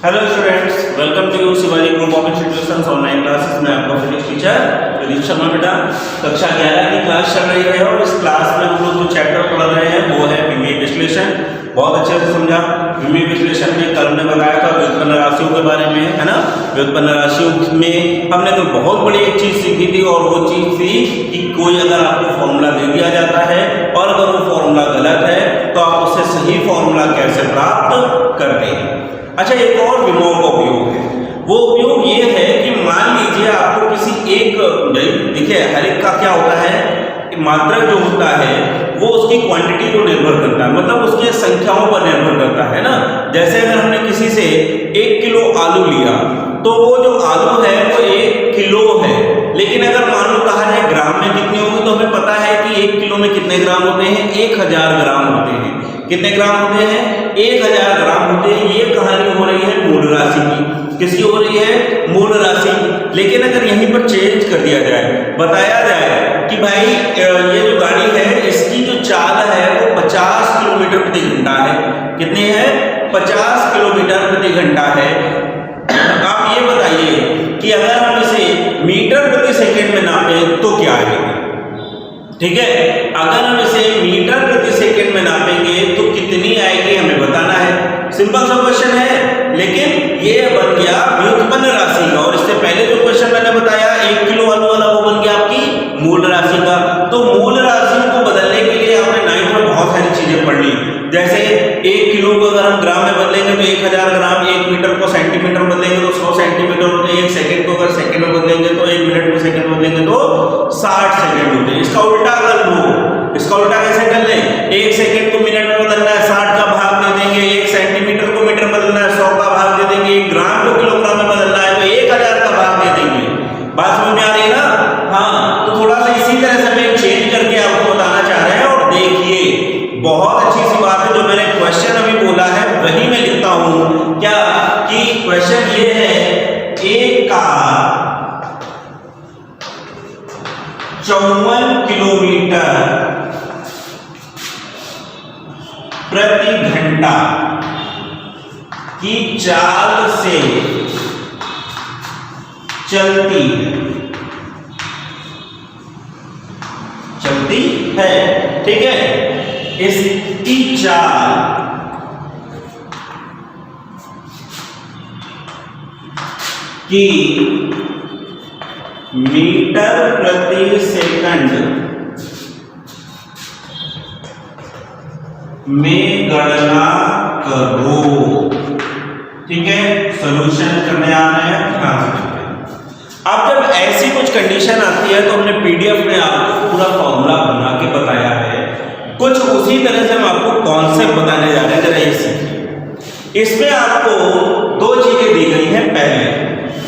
Hello students, welcome to Shivaji group of institutions online classes में आपका physics teacher Pradeep Sharma. बेटा कक्षा 11 की क्लास चल रही है और इस क्लास में हम लोग जो चैप्टर पढ़ रहे हैं वो है विमीय विश्लेषण। बहुत अच्छे से समझा। विमीय विश्लेषण में कल ने बताया था व्युत्पन्न राशियों के बारे में, है ना। व्युत्पन्न राशियों में हमने तो बहुत बड़ी एक चीज सीखी थी और वो चीज थी कि कोई अगर आपको फॉर्मूला दे दिया जाता है और अगर वो फॉर्मूला गलत है तो आप उससे सही फॉर्मूला कैसे प्राप्त करते हैं। अच्छा, एक और विमोह का उपयोग है। वो उपयोग ये है कि मान लीजिए आपको किसी एक, देखिए हर एक का क्या होता है, मात्रक जो होता है वो उसकी क्वांटिटी को निर्भर करता है, मतलब उसके संख्याओं पर निर्भर करता है ना। जैसे अगर हमने किसी से 1 किलो आलू लिया तो वो जो आलू है वो 1 किलो है, लेकिन अगर मान लो कहा जाए ग्राम में कितनी होगी तो हमें पता है कि 1 किलो में कितने ग्राम होते हैं, 1000 ग्राम होते हैं। कितने ग्राम होते हैं? 1000 ग्राम होते हैं। ये कहानी हो रही है मूल राशि की। किसकी हो रही है? मूल राशि। लेकिन अगर यहीं पर चेंज कर दिया जाए, बताया जाए कि भाई ये जो गाड़ी है इसकी जो चाल है वो 50 किलोमीटर प्रति घंटा है। कितनी है? 50 किलोमीटर प्रति घंटा है। आप ये बताइए कि अगर हम इसे मीटर प्रति सेकंड में नापें तो क्या आएगा? ठीक है, अगर हम इसे मीटर प्रति सेकंड में नापेंगे तो कितनी आएगी हमें बताना है। सिंपल सा क्वेश्चन है, लेकिन ये बन गया व्युत्पन्न राशि का। और इससे पहले जो क्वेश्चन मैंने बताया 1 किलो आलू वाला, वो बन गया आपकी मूल राशि का। तो मूल राशि को बदलने के लिए आपने 9th में बहुत सारी चीजें पढ़ ली। जैसे 1 किलो को अगर हम ग्राम में बदलेंगे तो 1000 ग्राम, 1 मीटर को सेंटीमीटर बदलेंगे तो 100 सेंटीमीटर होते हैं, 1 सेकंड को अगर सेकंड में बदलेंगे तो 1 मिनट को सेकंड में बदलेंगे तो 60 सेकंड होते हैं। इसका उल्टा कर लो, इसका उल्टा कैसे कर ले? 1 सेकंड को मिनट में बदलना है, 60 का भाग दे देंगे, 1 सेंटीमीटर को मीटर में बदलना है, 100 का भाग दे देंगे, 1 ग्राम को किलोग्राम में बदलना है तो 1000 का भाग दे देंगे। बात समझ में आ रही है ना? हाँ, तो थोड़ा सा इसी तरह से मैं चेंज करके आपको बताना चाह रहे हैं। और देखिए बहुत अच्छी सी बात है, जो मैंने क्वेश्चन अभी बोला है वही मैं लिखता हूं। क्या कि क्वेश्चन ये है, एक कार 54 किलोमीटर प्रति घंटा की चाल से चलती है, ठीक है। इसकी चाल की मीटर प्रति सेकंड में गणना करो, ठीक है। सॉल्यूशन करने आना है, ध्यान से। अब जब ऐसी कुछ कंडीशन आती है तो हमने पीडीएफ में आपको पूरा फॉर्मूला बना के बताया है। कुछ उसी तरह से हम आपको कॉन्सेप्ट बताने जा रहे हैं, जरा ये सीखिए। इसमें आपको दो चीजें दी गई हैं।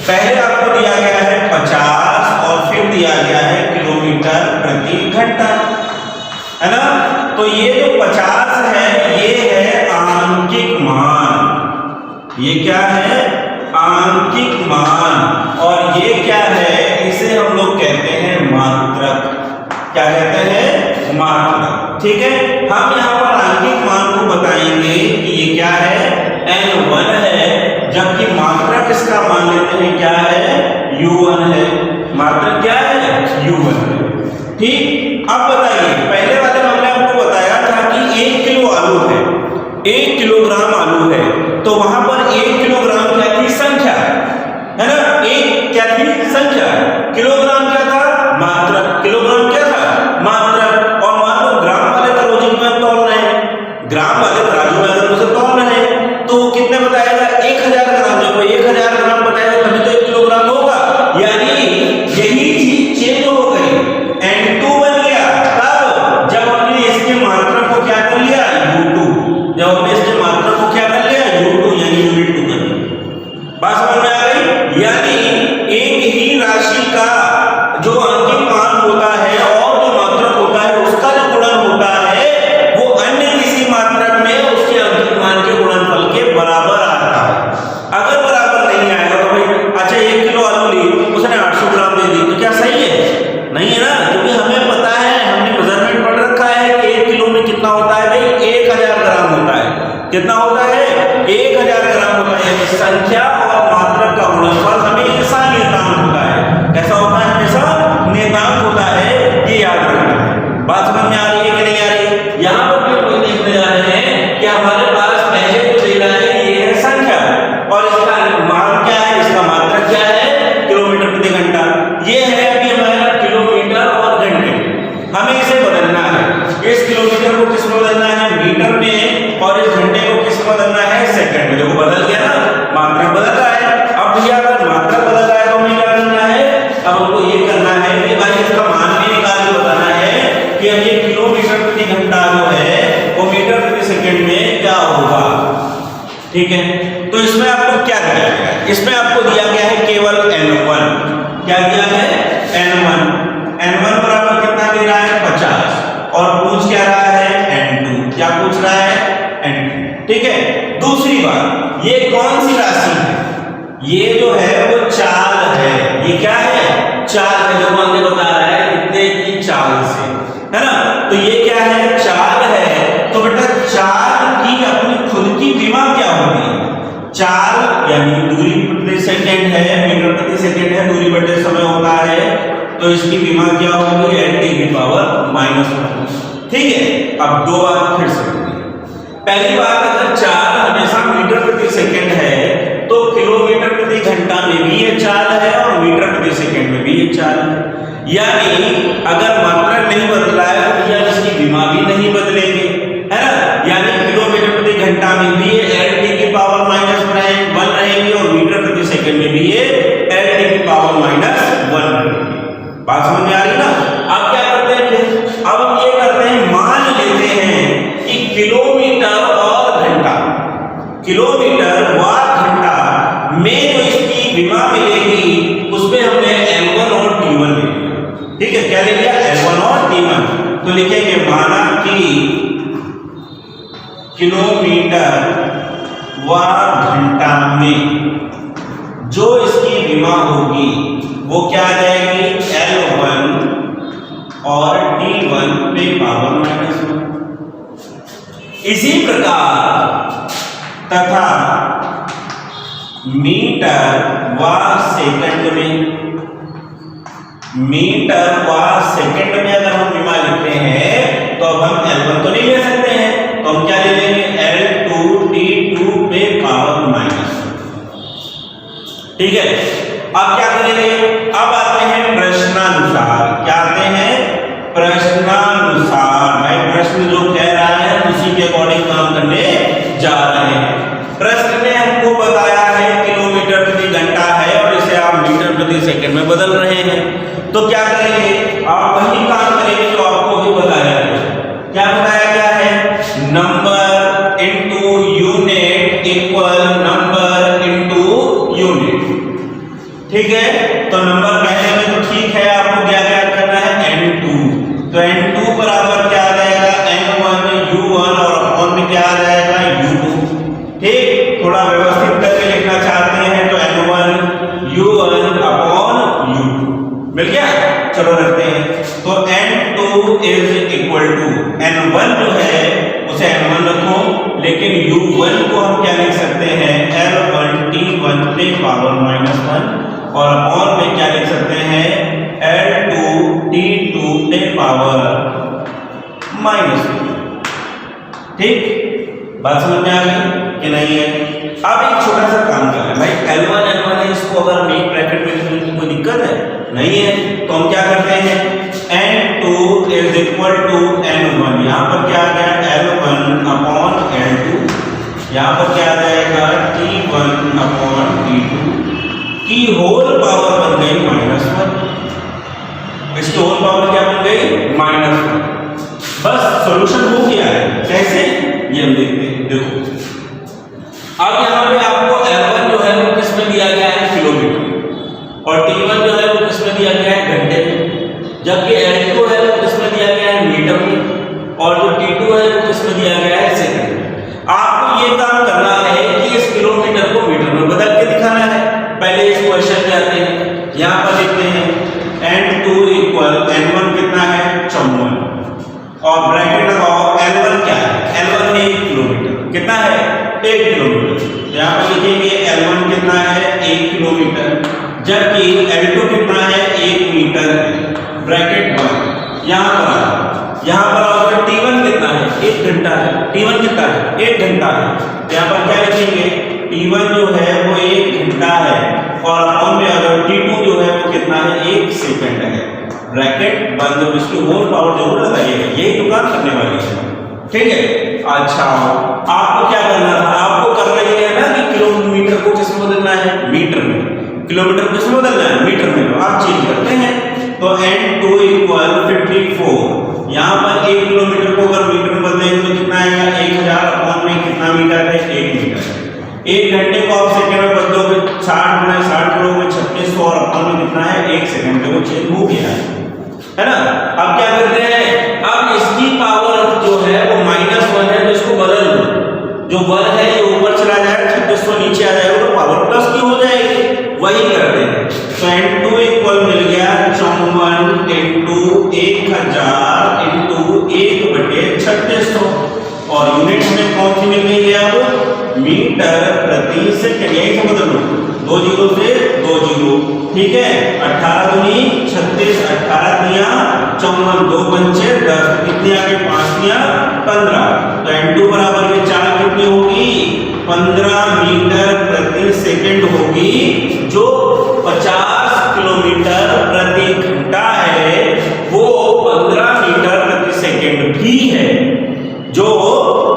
पहले आपको दिया गया है 50 और फिर दिया गया है किलोमीटर प्रति घंटा, है ना। तो ये जो 50 है ये है आंकिक मान। ये क्या है? आंकिक मान। और ये क्या है? इसे हम लोग कहते हैं मात्रक। क्या कहते हैं? मात्रक, ठीक है। हम यहाँ पर आंकिक मान को बताएंगे कि ये क्या है? n1 है, जबकि मात्रक इसका मान लेते हैं क्या है? u1 है। मात्रक क्या है? u1 है, ठीक। अब बताइए, पहले वाले में हमने आपको बताया था कि 1 किलो आलू है, 1 किलोग्राम आलू है, तो वहां पर 1 किलोग्राम क्या थी? संख्या, है ना। 1 क्या थी? संख्या। किलोग्राम क्या था? मात्रक। किलोग्राम क्या था? मात्रक। और मान लो ग्राम वाले तराजू में तौल रहे हैं, ग्राम वाले तराजू में अगर उसे तौल रहे हैं तो कितने बताएगा? 1000 ग्राम। जब 1000 ग्राम बताएगा तभी तो 1 किलोग्राम होगा। यानी यही चीज चेंज हो गई, n2 बन गया। तब जब हमने इसके मात्रक को क्या कर लिया? u2। जब हमने इसके मात्रक को क्या कर लिया? u2, यानी ये है अभी हमारा किलोमीटर और घंटे में, हमें इसे बदलना है। इस किलोमीटर को किस में बदलना है, मीटर में, और इस घंटे को किस में बदलना है, सेकंड में। देखो बदल गया ना, मात्रा बदल रहा है। अब भैया अगर मात्रा बदल रहा है तो हमें क्या करना है, अब हमको ये करना है कि भाई इसका मान भी निकाल के बताना है कि अब ये किलोमीटर प्रति घंटा जो है वो मीटर प्रति सेकंड में क्या होगा। ठीक है, तो इसमें आपको क्या दिया गया है, इसमें आपको दिया गया है केवल n1। क्या दिया है, n1। n1 बराबर कितना दे रहा है, 50, और पूछ क्या रहा है, n2। क्या पूछ रहा है, n2। ठीक है, दूसरी बात, ये कौन सी राशि है, ये जो है वो चाल है। ये क्या है, चाल है, जो हमने बता रहा है इतने की चाल से, है ना। तो ये क्या है, चाल है। तो बेटा चाल की अपनी खुद की विमा क्या होती है, चाल यानी दूरी प्रति सेकंड है, मीटर प्रति सेकंड है, दूरी बटे समय होता है, तो इसकी विमा क्या होगी, n⁻⁻1। ठीक है, अब दो बात फिर से। पहली बात, अगर चाल हमेशा मीटर प्रति सेकंड है तो किलोमीटर प्रति घंटा में भी ये चाल है और मीटर प्रति सेकंड में भी ये चाल है। यानी अगर मात्रा नहीं बदल रहा है तो यह इसकी विमा भी नहीं बदलेंगे, है ना। यानी किलोमीटर प्रति घंटा में भी ये n⁻⁻1 रहेंगे और मीटर प्रति सेकंड में भी ये n⁻⁻1 रहेंगे। बात समझ में आ रही ना। अब क्या करते हैं फिर, अब हम ये करते हैं, मान लेते हैं कि किलोमीटर और घंटा, किलोमीटर व घंटा में जो इसकी विमा मिलेगी उसमें हमने L1 और T1 ले लिया। ठीक है, क्या ले लिया, L1 और T1। तो लिखेंगे माना कि किलोमीटर व घंटा में जो इसकी विमा होगी वो क्या आ जाएगी, L1 और T1 पे पावर -1। इसी प्रकार तथा मीटर व सेकंड में, मीटर व सेकंड में अगर हम विमा लिखते हैं तो अब हम L1 तो नहीं ले सकते हैं, तो हम क्या ले लेंगे, L2 T2 पे पावर -1। ठीक है, अब क्या करेंगे, अब आते हैं प्रश्नानुसार। क्या आते हैं, प्रश्नानुसार। भाई प्रश्न जो कह रहा है उसी के अकॉर्डिंग काम करने जा रहे हैं। प्रश्न ने हमको बताया है किलोमीटर प्रति घंटा है और इसे आप मीटर प्रति सेकंड में बदल रहे हैं, तो क्या करेंगे, आप वही काम करेंगे जो आपको भी बताया गया। क्या बताया गया है, number into unit equal number into unit. ठीक है, तो नंबर पहले में तो ठीक है, आपको क्या क्या करना है, n2। तो n2 बराबर क्या आ जाएगा, n1 u1 और अपॉन में क्या आ जाएगा, u2। ठीक, थोड़ा व्यवस्थित करके लिखना चाहते हैं तो n1 u1 अपॉन u2 मिल गया। चलो रखते हैं, तो n2 is equal to n1 जो है उसे n1 रखो, लेकिन u1 को हम क्या लिख सकते हैं, L1 T1 पे पावर -1, और अपॉन में क्या लिख सकते हैं, L2 T2 पे पावर -1। ठीक, बात समझ में आ गई कि नहीं है। अब एक छोटा सा काम कर रहे हैं भाई, L1 N1 है, इसको अगर हम एक ब्रैकेट में लिखने की कोई दिक्कत है नहीं है, तो हम क्या करते हैं, n2 is equal to n1। यहाँ पर क्या आ गया, L1 अपॉन L2, यहाँ पर क्या आ जाएगा, T1 अपॉन T2 की होल पावर बन गई -1। इसकी होल पावर क्या बन गई, -1। बस सॉल्यूशन हो गया है। कैसे, ये हम देखते हैं। देखो अब यहाँ पे आपको L1 जो है वो किस में दिया गया है, किलोमीटर, और T1 जो है वो किस में दिया गया है, घंटे में, जबकि L2 है वो किस में दिया गया है, मीटर में, और जो T2 है वो किस में दिया गया है, सेकंड में। आपको ये काम करना है कि इस किलोमीटर को मीटर में बदल के दिखाना है। पहले इस क्वेश्चन में आते हैं, यहाँ पर लिखते हैं n2 इक्वल n1 कितना है, 54, और ब्रैकेट लगाओ, L1 क्या है, L1 है 1 किलोमीटर, कितना है, 1 किलोमीटर। तो यहाँ पर लिखेंगे L1 कितना है, 1 किलोमीटर, जबकि L2 कितना है, 1 मीटर है, ब्रैकेट 1। यहाँ पर आओ, यहाँ पर आओ, T1 कितना है, 1 घंटा है, T1 कितना है, 1 घंटा है। तो यहाँ पर क्या लिखेंगे, T1 जो है वो 1 घंटा है, और अपॉन में अगर T2 जो है वो कितना है, 1 सेकंड है। ब्रैकेट बंद और इसकी होल पावर जरूर लगाइएगा, यही तो काम करने वाली है, ठीक है। अच्छा, आपको क्या करना था, आपको करना ये है ना कि किलोमीटर को किसमें बदलना है, मीटर में। किलोमीटर को किसमें बदलना है, मीटर में। तो आप चेंज करते हैं, तो n2 = 54। यहाँ पर 1 किलोमीटर को अगर मीटर में बदलेंगे तो कितना आएगा, 1000 अपॉन में कितना मीटर है, 1 मीटर। 1 घंटे को आप सेकंड में बदलोगे, 60 गुना 60 करोगे 3600, और अपॉन में कितना है, 1 सेकंड में वो चेंज हो गया है ना। अब क्या करते हैं, अब इसकी पावर जो है वो -1 है, तो इसको बदल दो। जो 1 है ये ऊपर चला जाएगा, 3600 नीचे आ जाएगा, तो पावर प्लस की हो जाएगी। वही करते हैं, तो n2 इक्वल मिल गया 54 × 1000 × 1/3600, और यूनिट हमें कौन सी मिल गई है, अब मीटर प्रति सेकंड। यही से बदल लो, 2 0 से 2 0, ठीक है। 18 दूनी 36, 18 दिया 54, 2 पंचे 10, कितनी आ गई, 5 दिया 15। तो n2 बराबर में 4 कितनी होगी, 15 मीटर प्रति सेकंड होगी, जो 50 किलोमीटर प्रति घंटा है, वो 15 मीटर प्रति सेकंड भी है। जो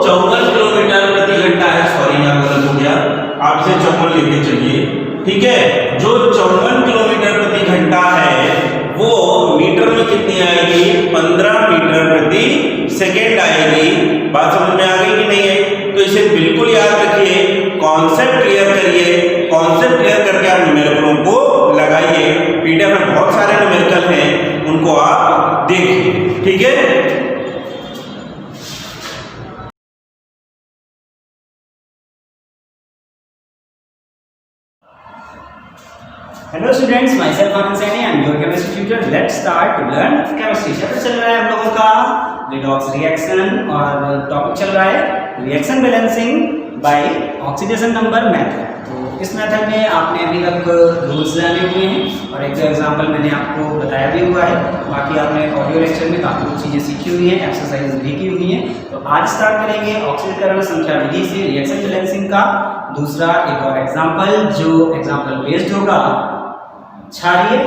54 किलोमीटर प्रति घंटा है, सॉरी यहाँ गलत हो गया, आप इसे 54 लेके चलिए, ठीक है। जो 54 किलोमीटर प्रति घंटा है वो मीटर में कितनी आएगी, 15 मीटर प्रति सेकंड आएगी। बात समझ में आ गई कि नहीं है, तो इसे बिल्कुल याद रखिए, कॉन्सेप्ट क्लियर करिए, कॉन्सेप्ट क्लियर करके आप न्यूमेरिकलों को लगाइए। पीडीएफ में बहुत सारे न्यूमेरिकल हैं, उनको आप देखिए, ठीक है। Hello students, myself Anand Saini, I am your chemistry tutor. Let's start to learn chemistry. Chapter चल रहा है हम लोगों का रिडॉक्स रिएक्शन, और टॉपिक चल रहा है reaction balancing by oxidation number method. तो इस मेथड में आपने अभी तक रूल्स जाने हुए हैं, और एक दो एग्जांपल मैंने आपको बताया भी हुआ है। बाकी आपने ऑडियो लेक्चर में काफ़ी कुछ चीज़ें सीखी हुई हैं, एक्सरसाइज भी की हुई हैं। तो आज स्टार्ट करेंगे ऑक्सीकरण संख्या विधि से रिएक्शन बैलेंसिंग का दूसरा एक और एग्जाम्पल, जो एग्जाम्पल बेस्ड होगा क्षारीय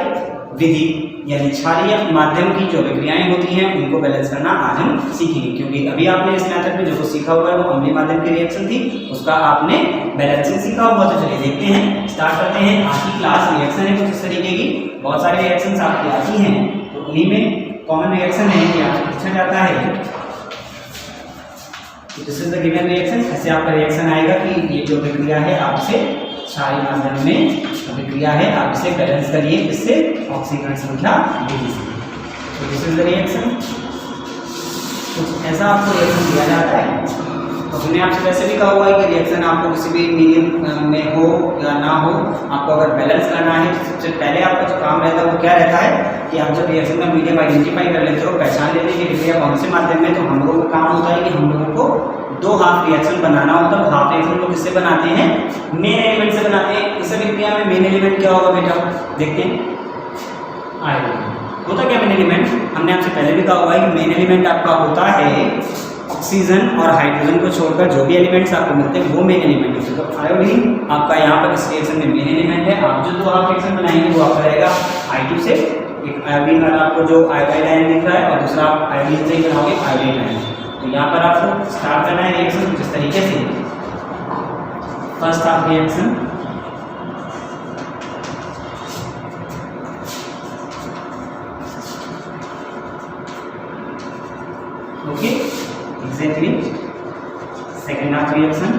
विधि, यानी क्षारीय माध्यम की जो अभिक्रियाएं होती हैं उनको बैलेंस करना आज हम सीखेंगे। क्योंकि अभी आपने इस मेथड में जो कुछ सीखा हुआ है वो अम्लीय माध्यम की रिएक्शन थी, उसका आपने बैलेंसिंग सीखा हुआ। तो चलिए देखते हैं, स्टार्ट करते हैं। आज की क्लास रिएक्शन है कुछ इस तरीके की, बहुत सारी रिएक्शंस आपकी आती हैं, तो उन्हीं में कॉमन रिएक्शन है कि आपसे पूछा जाता है this is the given reaction. ऐसे आपका रिएक्शन आएगा कि ये जो अभिक्रिया है आपसे क्षारीय माध्यम में अभिक्रिया है, आप इसे बैलेंस करिए इससे ऑक्सीकरण संख्या विधि से। तो दिस इज द रिएक्शन। कुछ ऐसा आपको रिएक्शन दिया जाता है, तो हमने आपसे वैसे भी कहा हुआ है कि रिएक्शन आपको किसी भी मीडियम में हो या ना हो, आपको अगर बैलेंस करना है तो सबसे पहले आपका जो काम रहता है वो क्या रहता है कि आप जब रिएक्शन का मीडियम आइडेंटिफाई कर लेते हो, पहचान लेते हैं कि विक्रिया कौन से माध्यम में, तो हम लोगों का काम होता है कि हम लोगों को 2 हाफ रिएक्शन बनाना होता है। हाफ रिएक्शन को किससे बनाते हैं, मेन एलिमेंट से बनाते हैं। इस अभिक्रिया में मेन एलिमेंट क्या होगा बेटा, देखते हैं। आयोडीन होता क्या मेन एलिमेंट, हमने आपसे पहले भी कहा हुआ है कि मेन एलिमेंट आपका होता है ऑक्सीजन और हाइड्रोजन को छोड़कर जो भी एलिमेंट्स आपको मिलते हैं वो मेन एलिमेंट होते हैं। तो आयोडीन आपका यहाँ पर इस रिएक्शन में मेन एलिमेंट है। आप जो 2 हाफ रिएक्शन बनाएंगे वो आपका रहेगा I2 से, एक आयोडीन वाला आपको जो आयोडाइड आयन दिख रहा है, और दूसरा आप आयोडीन से ही बनाओगे आयोडाइड आयन। तो यहाँ पर आपको स्टार्ट करना है रिएक्शन जिस तरीके से, first half reaction okay exactly, second half reaction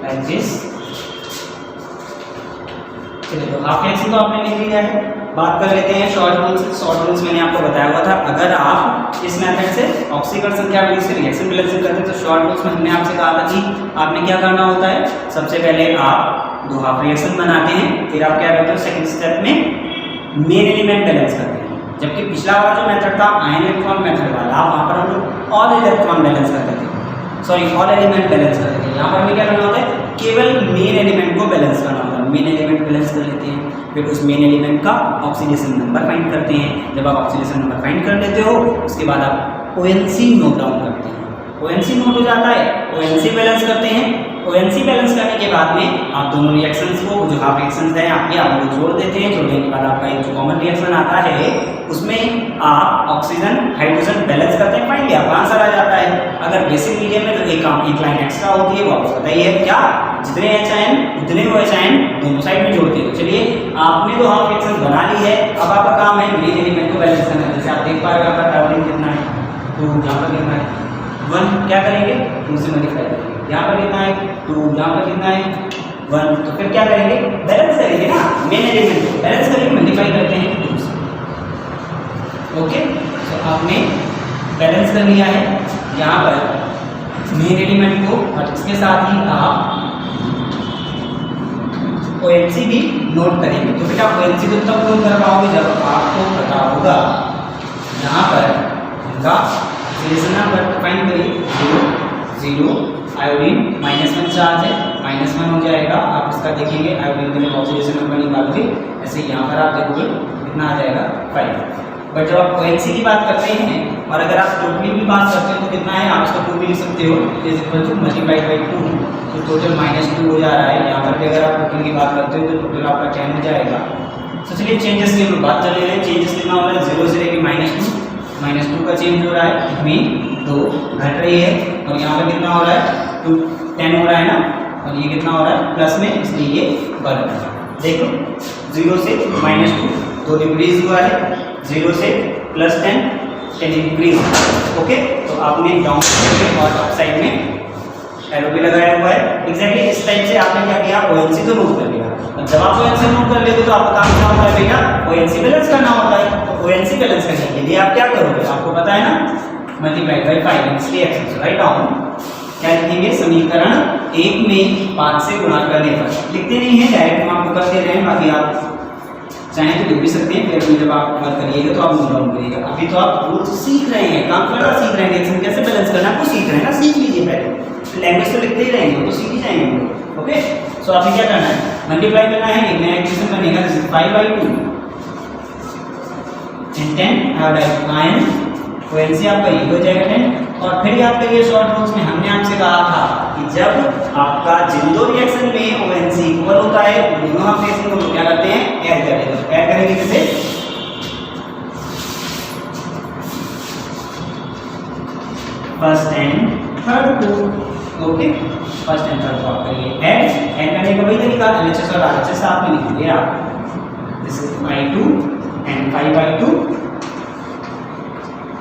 like this. चलिए, तो हाफ रिएक्शन तो आपने लिख लिया है। बात कर लेते हैं शॉर्ट रूल्स। शॉर्ट रूल्स मैंने आपको बताया हुआ था, अगर आप इस मेथड से ऑक्सीकरण संख्या विधि से रिएक्शन बैलेंसिंग करते हैं तो शॉर्ट रूल्स में हमने आपसे कहा था कि आपने क्या करना होता है, सबसे पहले आप 2 हाफ रिएक्शन बनाते हैं, फिर आप क्या करते हो सेकंड स्टेप में मेन एलिमेंट बैलेंस करते हैं। जबकि पिछला वाला जो मेथड था आयन इलेक्ट्रॉन मेथड वाला, वहाँ पर हम लोग ऑल इलेक्ट्रॉन बैलेंस करते थे, सॉरी ऑल एलिमेंट बैलेंस करते थे। यहाँ पर हमें क्या करना होता है, केवल मेन एलिमेंट को बैलेंस करना होता है। मेन एलिमेंट बैलेंस कर लेते हैं, फिर उस मेन एलिमेंट का ऑक्सीडेशन नंबर फाइंड करते हैं। जब आप ऑक्सीडेशन नंबर फाइंड कर लेते हो, उसके बाद आप ONC नोट डाउन करते हैं। ONC नोट हो जाता है, ONC बैलेंस करते हैं। ONC बैलेंस करने के बाद में आप दोनों रिएक्शंस को, जो हाफ रिएक्शंस हैं आपके, आप लोग जोड़ देते हैं। जोड़ने के बाद आपका एक जो कॉमन रिएक्शन आता है उसमें आप ऑक्सीजन हाइड्रोजन बैलेंस करते हैं, फाइनली आपका आंसर आ जाता है। अगर बेसिक मीडियम में तो एक लाइन एक्स्ट्रा होती है, वो आपको पता ही है क्या, जितने HN उतने वो HN दोनों साइड में जोड़ते हैं। तो चलिए आपने तो हाफ रिएक्शन बना ली है, अब आपका काम है मेन एलिमेंट को बैलेंस करना। जैसे आप देख पा रहे हो आपका ट्रैवलिंग कितना है, तो यहाँ पर कितना है 1, क्या करेंगे 2 से मल्टीप्लाई करेंगे। यहाँ पर कितना है 2, यहाँ पर कितना है 1, तो फिर क्या करेंगे बैलेंस करेंगे ना, मेन एलिमेंट को बैलेंस करेंगे, मल्टीप्लाई करते हैं 2 से। ओके, तो आपने बैलेंस कर लिया है यहाँ पर मेन एलिमेंट को, और इसके साथ ही आप ONC भी नोट करेंगे। तो बेटा ONC तो तब नोट कर पाओगे जब आपको पता होगा यहाँ पर उनका ऑक्सीडेशन नंबर फाइंड करिए 0 0 आयोडीन -1 चार्ज है, -1 हो जाएगा। आप इसका देखेंगे आयोडीन का जब ऑक्सीडेशन नंबर निकालोगे ऐसे यहाँ पर आप देखोगे कितना आ जाएगा 5। बट जब आप ONC की बात करते हैं और अगर आप टोटली भी बात करते हो तो कितना है, आप इसका 2 भी लिख सकते हो, is equal two multiplied by 2, तो टोटल -2 हो जा रहा है। यहाँ पर भी अगर आप टोटल की बात करते हो तो टोटल आपका 10 हो जाएगा। तो चलिए चेंजेस की हम बात कर ले रहे हैं। चेंजेस कितना हो रहा है 0 से लेकर -2 का चेंज हो रहा है, मीन 2 घट रही है, और यहाँ पर कितना हो रहा है 10 हो रहा है ना, और ये कितना हो रहा है प्लस में, इसलिए ये बढ़ रहा है। देखो 0 से -2 तो डिक्रीज हुआ है, 0 से +10 इंक्रीज। ओके, तो आपने डाउन साइड में और अप साइड में एरो भी लगाया हुआ है। एग्जैक्टली इस टाइप से आपने क्या किया, ONC तो नोट कर लिया। और जब आप ONC नोट कर लेते तो आपका काम क्या होता है बेटा, ONC बैलेंस करना होता है। तो ONC बैलेंस करने के लिए आप क्या करोगे, आपको पता है ना, मल्टीप्लाई बाई 5, इसलिए एक्शन राइट डाउन क्या लिखेंगे, समीकरण 1 में 5 से गुणा करने पर। लिखते नहीं है, डायरेक्ट हम आपको कर दे रहे हैं, बाकी आप चाहे तो लिख भी सकते हैं, फिर जब आप बात करिएगा तो आप नोट डाउन करिएगा। अभी तो आप रूल्स सीख रहे हैं, काम करना सीख रहे हैं, रिएक्शन कैसे बैलेंस करना आपको सीख रहे हैं ना, सीख लीजिए पहले। लैंग्वेज तो लिखते ही रहेंगे तो सीख ही जाएंगे। ओके, सो आपने क्या करना है, मल्टीप्लाई करना है, एक नया इक्वेशन बनेगा 5/2 एंड 10 आयोडाइन, ONC आपका ये हो जाएगा 10। और फिर आपका ये शॉर्ट नोट्स में हमने आपसे कहा था कि जब आपका जिन दो रिएक्शन में ONC इक्वल होता है, दोनों आप रिएक्शन को क्या करते हैं, ऐड कर देते हैं। ऐड करेंगे किसे, फर्स्ट एंड थर्ड को। ओके, फर्स्ट एंड थर्ड को आप करिए ऐड करने का वही तरीका LHS और RHS आप में लिखिए आप, this is 2 and 5/2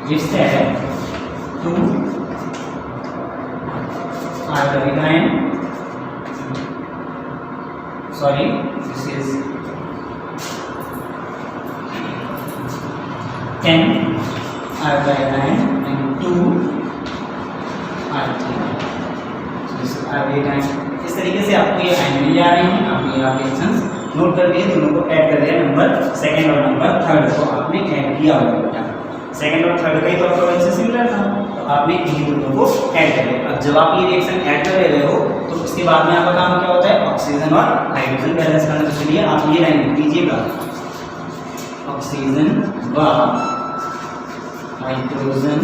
gives that 2 iodine, sorry this is 10 iodine and 2 iodine, so this is iodine। इस तरीके से आपको ये आयन मिल जा रहे हैं। आपने यहाँ रिएक्शंस नोट कर लिए, दोनों को ऐड कर दिया, नंबर सेकंड और नंबर थर्ड को आपने ऐड किया हुआ बेटा। सेकंड और थर्ड का ही तो आपका ONC सिमिलर था, तो आपने इन्हीं दोनों को ऐड कर लिया। अब जब आप ये रिएक्शन ऐड कर रहे हो तो उसके बाद में आपका काम क्या होता है, ऑक्सीजन और हाइड्रोजन बैलेंस करना। तो चलिए आप ये लाइन लिख लीजिएगा, ऑक्सीजन व हाइड्रोजन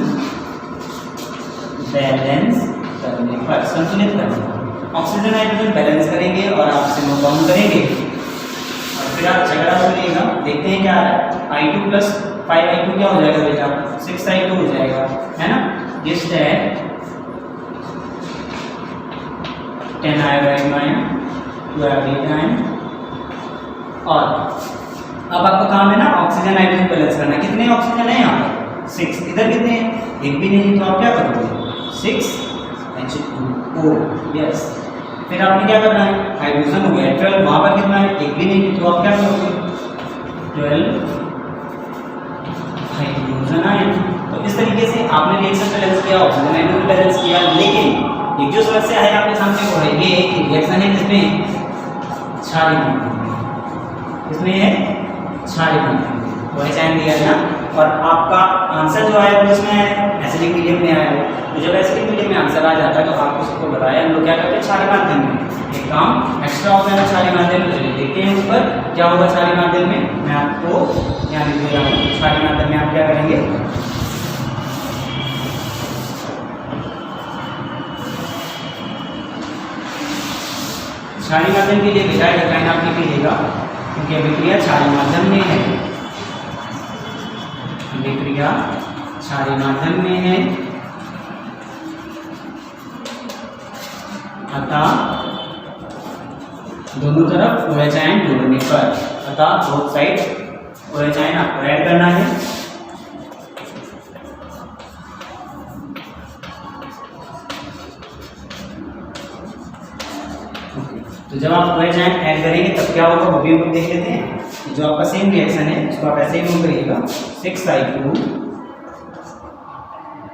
बैलेंस करने पर, संतुलित करना, ऑक्सीजन हाइड्रोजन बैलेंस करेंगे और आपसे नोट डाउन करेंगे, और फिर आप झगड़ा सुनिएगा, देखते हैं क्या आ रहा है। I2 + 5I2 क्या हो जाएगा बेटा, 6I2 हो जाएगा, है ना। जिस 10 आयोडाइन 2 आयोडाइन, और अब आपका काम है ना ऑक्सीजन हाइड्रोजन बैलेंस करना। कितने ऑक्सीजन है यहाँ पर 6, इधर कितने हैं, एक भी नहीं, तो आप क्या करोगे 6H2O, यस। फिर आपने क्या करना है, हाइड्रोजन हो गया 12, वहाँ पर कितना है, एक भी नहीं, तो आप क्या करोगे 12 हाइड्रोजन आयन। तो इस तरीके से आपने रिएक्शन बैलेंस किया, ऑक्सीजन हाइड्रोजन बैलेंस किया। लेकिन एक जो समस्या है आपके सामने वो है ये कि रिएक्शन है जिसमें क्षारीय, इसमें है क्षारीय, वो HN दिया गया, और आपका आंसर जो आया वो इसमें एसिडिक मीडियम में आया। तो जब एसिडिक मीडियम में आंसर आ जाता है तो आपको सबको बताया, हम लोग क्या करते हैं क्षारीय माध्यम में एक काम एक्स्ट्रा होता है क्षारीय माध्यम में। चलिए देखते हैं ऊपर क्या होगा क्षारीय माध्यम में, मैं आपको यहाँ लिख दे रहा हूँ। क्षारीय माध्यम में आप क्या करेंगे, क्षारीय माध्यम के लिए बेटा डिफाइन आप लिख लीजिएगा, क्योंकि अभिक्रिया क्षारीय माध्यम में है, अभिक्रिया क्षारीय माध्यम में है, अतः दोनों तरफ OH आयन जोड़ने पर, अतः बोथ साइड OH आयन आपको ऐड करना है। तो जब आप OH आयन ऐड करेंगे तब क्या होगा वो भी हम लोग देख लेते हैं। जो आपका सेम रिएक्शन है उसको आप ऐसे ही नोट करिएगा, 6I2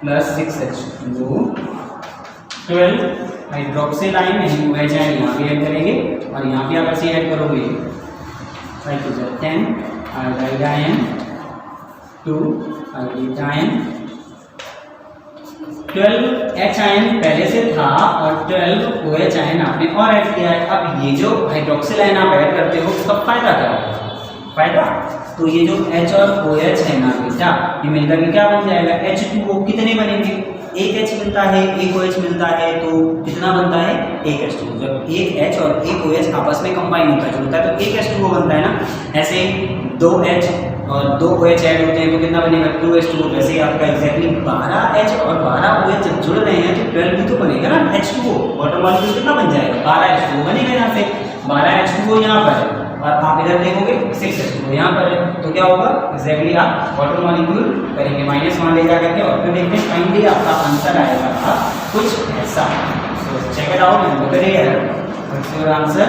plus 6H2 12 hydroxyl ion यानी OH आयन यहाँ भी ऐड करेंगे और यहाँ भी आप ऐसे ऐड करोगे 10 iodide ion 2 iodine ion 12H ion पहले से था और 12 OH आयन आपने और ऐड किया है। अब ये जो हाइड्रोक्सिल आयन आप ऐड करते हो उसका फायदा क्या होगा? फायदा तो ये जो H और OH है ना बेटा, ये मिलकर के क्या बन जाएगा H2O। कितने बनेंगे? एक H मिलता है, एक OH मिलता है, तो कितना बनता है? एक H2O। जब एक H और एक OH आपस में कंबाइन होता है जुड़ता है तो एक H2O बनता है ना। ऐसे दो H और दो OH ऐड होते हैं तो कितना बनेगा? 2H2O। वैसे ही आपका एग्जैक्टली 12H और 12 OH जब जुड़ रहे हैं तो 12 भी तो बनेगा ना H2O। वाटर मॉलिक्यूल कितना बन जाएगा? 12H2O बनेगा। यहाँ से 12H2O यहाँ पर है और आप इधर देखोगे 6H2O यहाँ पर है, तो क्या होगा एग्जैक्टली आप वाटर मॉलिक्यूल करेंगे माइनस वहाँ ले जा करके और फिर देखते हैं फाइनली आपका आंसर आएगा कुछ ऐसा। So check it out and look at here, what's your answer?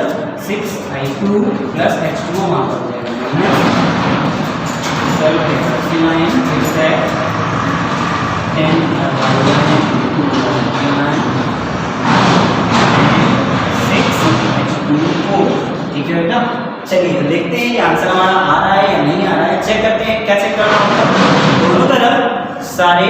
6I2 plus H2O वहाँ पर हो जाएगा, 12 hydroxyl 6H2O। ठीक है बेटा, चलिए देखते हैं ये आंसर हमारा आ रहा है या नहीं आ रहा है। चेक करते हैं कैसे करना होगा। दोनों तरफ सारे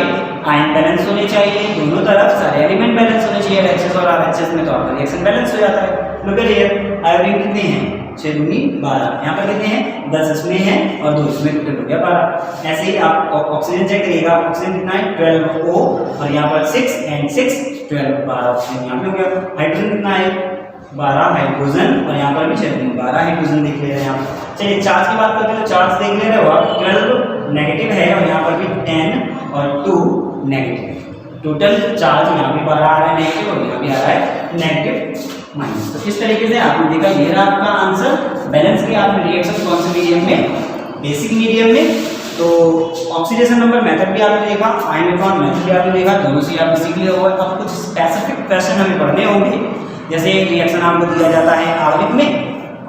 आयन बैलेंस होने चाहिए, दोनों तरफ सारे एलिमेंट बैलेंस होने चाहिए। एचएस और आरएचएस में तो आपका रिएक्शन बैलेंस हो जाता है। लुक एट हियर, आयोडीन कितने हैं? 6 दूनी 12। यहाँ पर कितने हैं? 10 इसमें हैं और 2 इसमें, टोटल हो गया 12। ऐसे ही आप ऑक्सीजन चेक करिएगा, ऑक्सीजन कितना है? 12O और यहाँ पर 6 and 6 12 12 ऑक्सीजन यहाँ पे हो गया। हाइड्रोजन कितना है? 12 हाइड्रोजन और यहाँ पर भी 12 हाइड्रोजन देख ले रहे हैं आप। चलिए चार्ज की बात करते हैं तो चार्ज देख ले रहे हो आप, 12 नेगेटिव है और यहाँ पर भी 10 और 2 नेगेटिव। टोटल चार्ज यहाँ भी 12 आ रहा है नेगेटिव और यहाँ भी आ रहा है नेगेटिव माइनस। तो इस तरीके से आपने देखा ये रहा आपका आंसर। बैलेंस किया आपने रिएक्शन कौन से मीडियम में? बेसिक मीडियम में। तो ऑक्सीडेशन नंबर मेथड भी आपने देखा, आयन इलेक्ट्रॉन मेथड भी आपने देखा, दोनों से आपने सीख लिया होगा। अब कुछ स्पेसिफिक क्वेश्चन हमें पढ़ने होंगे। जैसे एक रिएक्शन आपको दिया जाता है आणविक में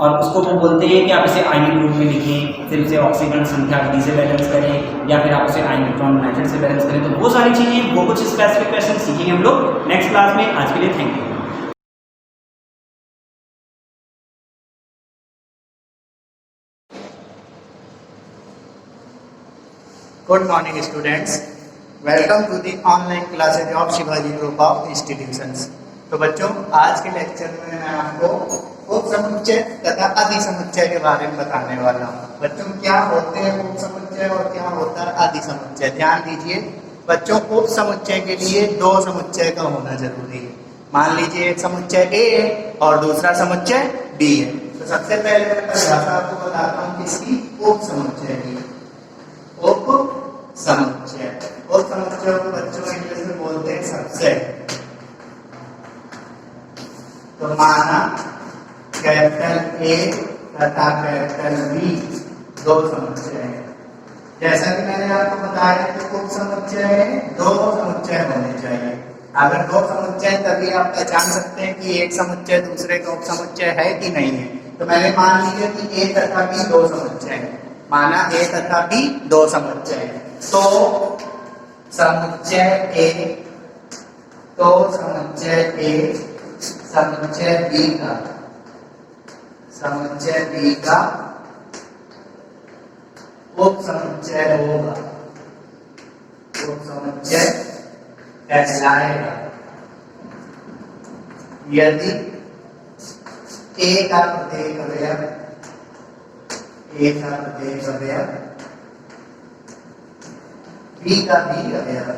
और उसको वो बोलते हैं कि आप इसे आयनिक रूप में लिखें, फिर उसे ऑक्सीकरण संख्या विधि से बैलेंस करें या फिर आप उसे आयन इलेक्ट्रॉन मेथड से बैलेंस करें। तो वो सारी चीजें, वो कुछ स्पेसिफिक क्वेश्चन सीखेंगे हम लोग नेक्स्ट क्लास में। आज के लिए thank you. Good morning students, welcome to the online classes of Shivaji group of institutions. तो बच्चों आज के लेक्चर में मैं आपको उप समुच्चय तथा अधिसमुच्चय के बारे में बताने वाला हूँ। बच्चों क्या होते हैं उप समुच्चय और क्या होता है अधिसमुच्चय? ध्यान दीजिए बच्चों, उप समुच्चय के लिए दो समुच्चय का होना जरूरी है। मान लीजिए एक समुच्चय A है और दूसरा समुच्चय B है। तो सबसे पहले मैं परिभाषा आपको बताता हूँ किसकी? उप समुच्चय की। उप समुच्चय, उप समुच्चय को बच्चों इंग्लिश में बोलते हैं सबसेट। तो माना कैपिटल A तथा कैपिटल B दो समुच्चय हैं। जैसा कि मैंने आपको बताया कि उप समुच्चय में दो समुच्चय होने चाहिए। अगर दो समुच्चय तभी आप पहचान सकते हैं कि एक समुच्चय दूसरे का उप समुच्चय है कि नहीं है। तो मैंने मान लिया कि A तथा B दो समुच्चय है, माना A तथा B दो समुच्चय है। तो समुच्चय A, तो समुच्चय A समुच्चय B का, समुच्चय B का उप समुच्चय होगा, उप समुच्चय कहलाएगा यदि A का प्रत्येक अवयव, A का प्रत्येक अवयव B का भी अवयव।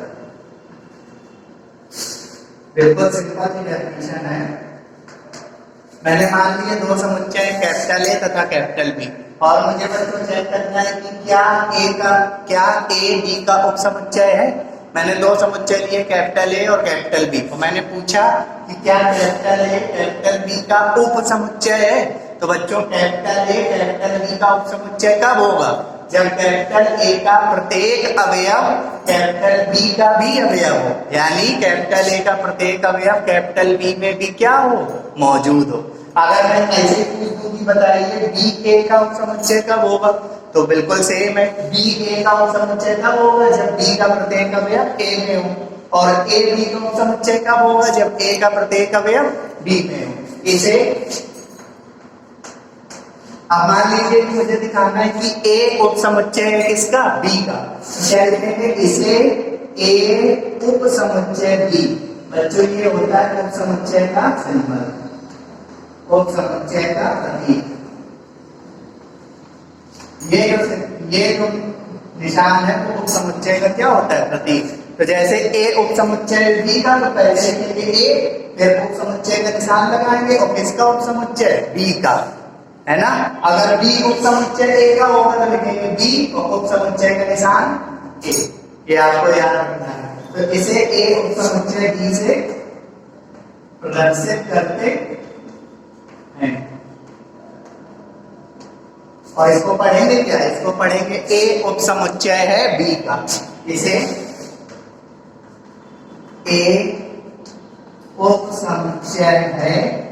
बिल्कुल सिंपल सी डेफिनेशन है। मैंने मान लिए दो समुच्चय कैपिटल ए तथा कैपिटल बी, और मुझे बच्चों चेक करना है कि क्या ए बी का उपसमुच्चय है। मैंने दो समुच्चय लिए कैपिटल ए और कैपिटल बी, तो मैंने पूछा कि क्या कैपिटल ए कैपिटल बी का उपसमुच्चय है। तो बच्चों कैपिटल ए कैपिटल बी का उपसमुच्चय कब होगा? जब कैपिटल ए का प्रत्येक अवयव कैपिटल बी का भी अवयव हो, यानी कैपिटल ए का प्रत्येक अवयव कैपिटल बी में भी क्या हो, मौजूद हो। अगर मैं ऐसे पूछ दूं कि बताइए बी ए का उपसमुच्चय कब होगा, तो बिल्कुल सेम है, बी ए का उपसमुच्चय कब होगा? जब बी का प्रत्येक अवयव ए में हो। और ए बी का उपसमुच्चय कब होगा? जब ए का प्रत्येक अवयव बी में हो। इसे अब मान लीजिए कि मुझे दिखाना है कि ए उपसमुच्चय है किसका? बी का। क्या लिखेंगे? इसे ए उपसमुच्चय बी। बच्चों ये होता है उपसमुच्चय का सिंबल, उपसमुच्चय का प्रतीक। ये जो निशान है वो उपसमुच्चय का क्या होता है? प्रतीक। तो जैसे ए उपसमुच्चय बी का, तो पहले लिखेंगे ए, फिर उपसमुच्चय का निशान लगाएंगे, और किसका उपसमुच्चय? बी का, है ना। अगर बी उपसमुच्चय ए का होगा तो लिखेंगे बी, और उपसमुच्चय का निशान ए। ये आपको याद रखना है। तो इसे ए उपसमुच्चय बी से प्रदर्शित करते हैं, और इसको पढ़ेंगे क्या? इसको पढ़ेंगे ए उपसमुच्चय है बी का। इसे ए उपसमुच्चय है